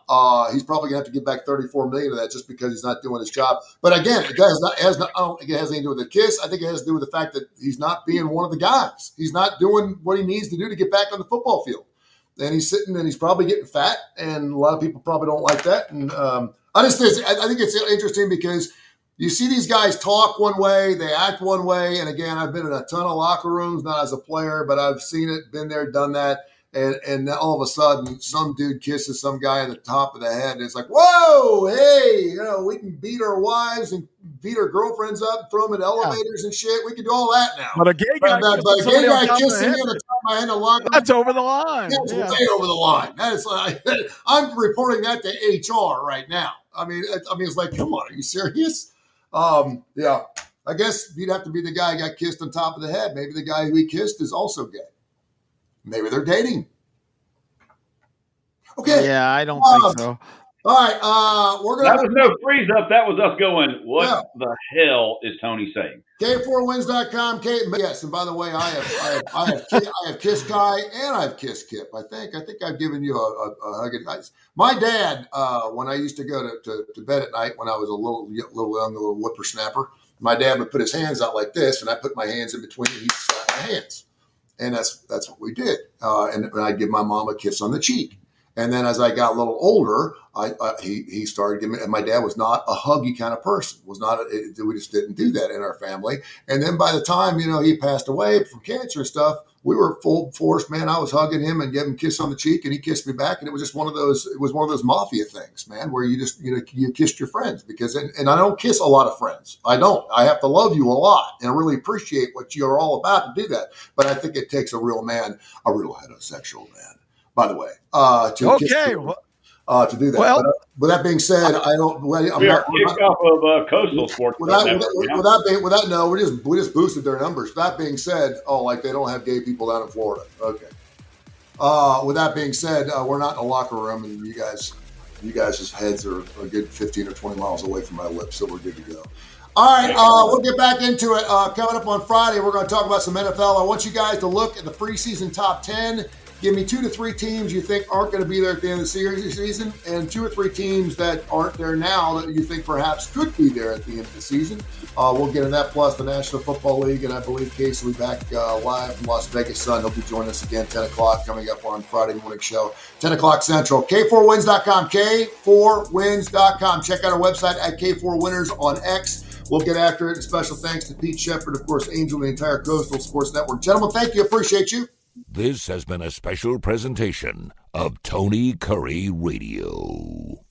he's probably going to have to give back $34 million of that just because he's not doing his job. But again, I don't think it has anything to do with the kiss. I think it has to do with the fact that he's not being one of the guys. He's not doing what he needs to do to get back on the football field. And he's sitting and he's probably getting fat, and a lot of people probably don't like that. And I think it's interesting because you see these guys talk one way, they act one way. And again, I've been in a ton of locker rooms, not as a player, but I've seen it, been there, done that. And all of a sudden, some dude kisses some guy on the top of the head, and it's like, whoa, hey, we can beat our wives and beat our girlfriends up, throw them in elevators and shit. We can do all that now. But a gay guy kissing me on the top of my head in the locker room, that's over the line. That's way over the line. That is like, I'm reporting that to HR right now. I mean, it's like, come on, are you serious? Yeah. I guess you'd have to be the guy who got kissed on top of the head. Maybe the guy who he kissed is also gay. Maybe they're dating. Okay. Yeah, I don't think so. All right. We're gonna. That was no freeze up. That was us going, what the hell is Tony saying? K4Wins.com. Yes, and by the way, I have kissed Kai and I've kissed Kip. I think I've given you a hug. My dad, when I used to go to bed at night when I was a little young, a little whippersnapper, my dad would put his hands out like this, and I put my hands in between, and he'd slap my hands. And that's what we did. And I'd give my mom a kiss on the cheek. And then as I got a little older, he started giving me, and my dad was not a huggy kind of person. We just didn't do that in our family. And then by the time, he passed away from cancer and stuff, we were full force, man. I was hugging him and giving him a kiss on the cheek, and he kissed me back. And it was just one of those mafia things, man, where you just, you kissed your friends and I don't kiss a lot of friends. I don't. I have to love you a lot and really appreciate what you're all about to do that. But I think it takes a real heterosexual man, by the way, to do that. Well, but with that being said, I don't. We are kicked off of Coastal Sports. With that, no, we just boosted their numbers. That being said, like they don't have gay people down in Florida. Okay. With that being said, we're not in a locker room, and you guys' heads are a good 15 or 20 miles away from my lips, so we're good to go. All right, we'll get back into it. Coming up on Friday, we're going to talk about some NFL. I want you guys to look at the preseason top 10 Give me 2 to 3 teams you think aren't going to be there at the end of the season, and 2 or 3 teams that aren't there now that you think perhaps could be there at the end of the season. We'll get in that, plus the National Football League, and I believe Case will be back live from Las Vegas Sun. He'll be joining us again 10 o'clock coming up on Friday morning show, 10 o'clock Central. K4Wins.com, K4Wins.com. Check out our website at K4Winners on X. We'll get after it. And special thanks to Pete Shepard, of course, Angel, and the entire Coastal Sports Network. Gentlemen, thank you. Appreciate you. This has been a special presentation of Tony Curry Radio.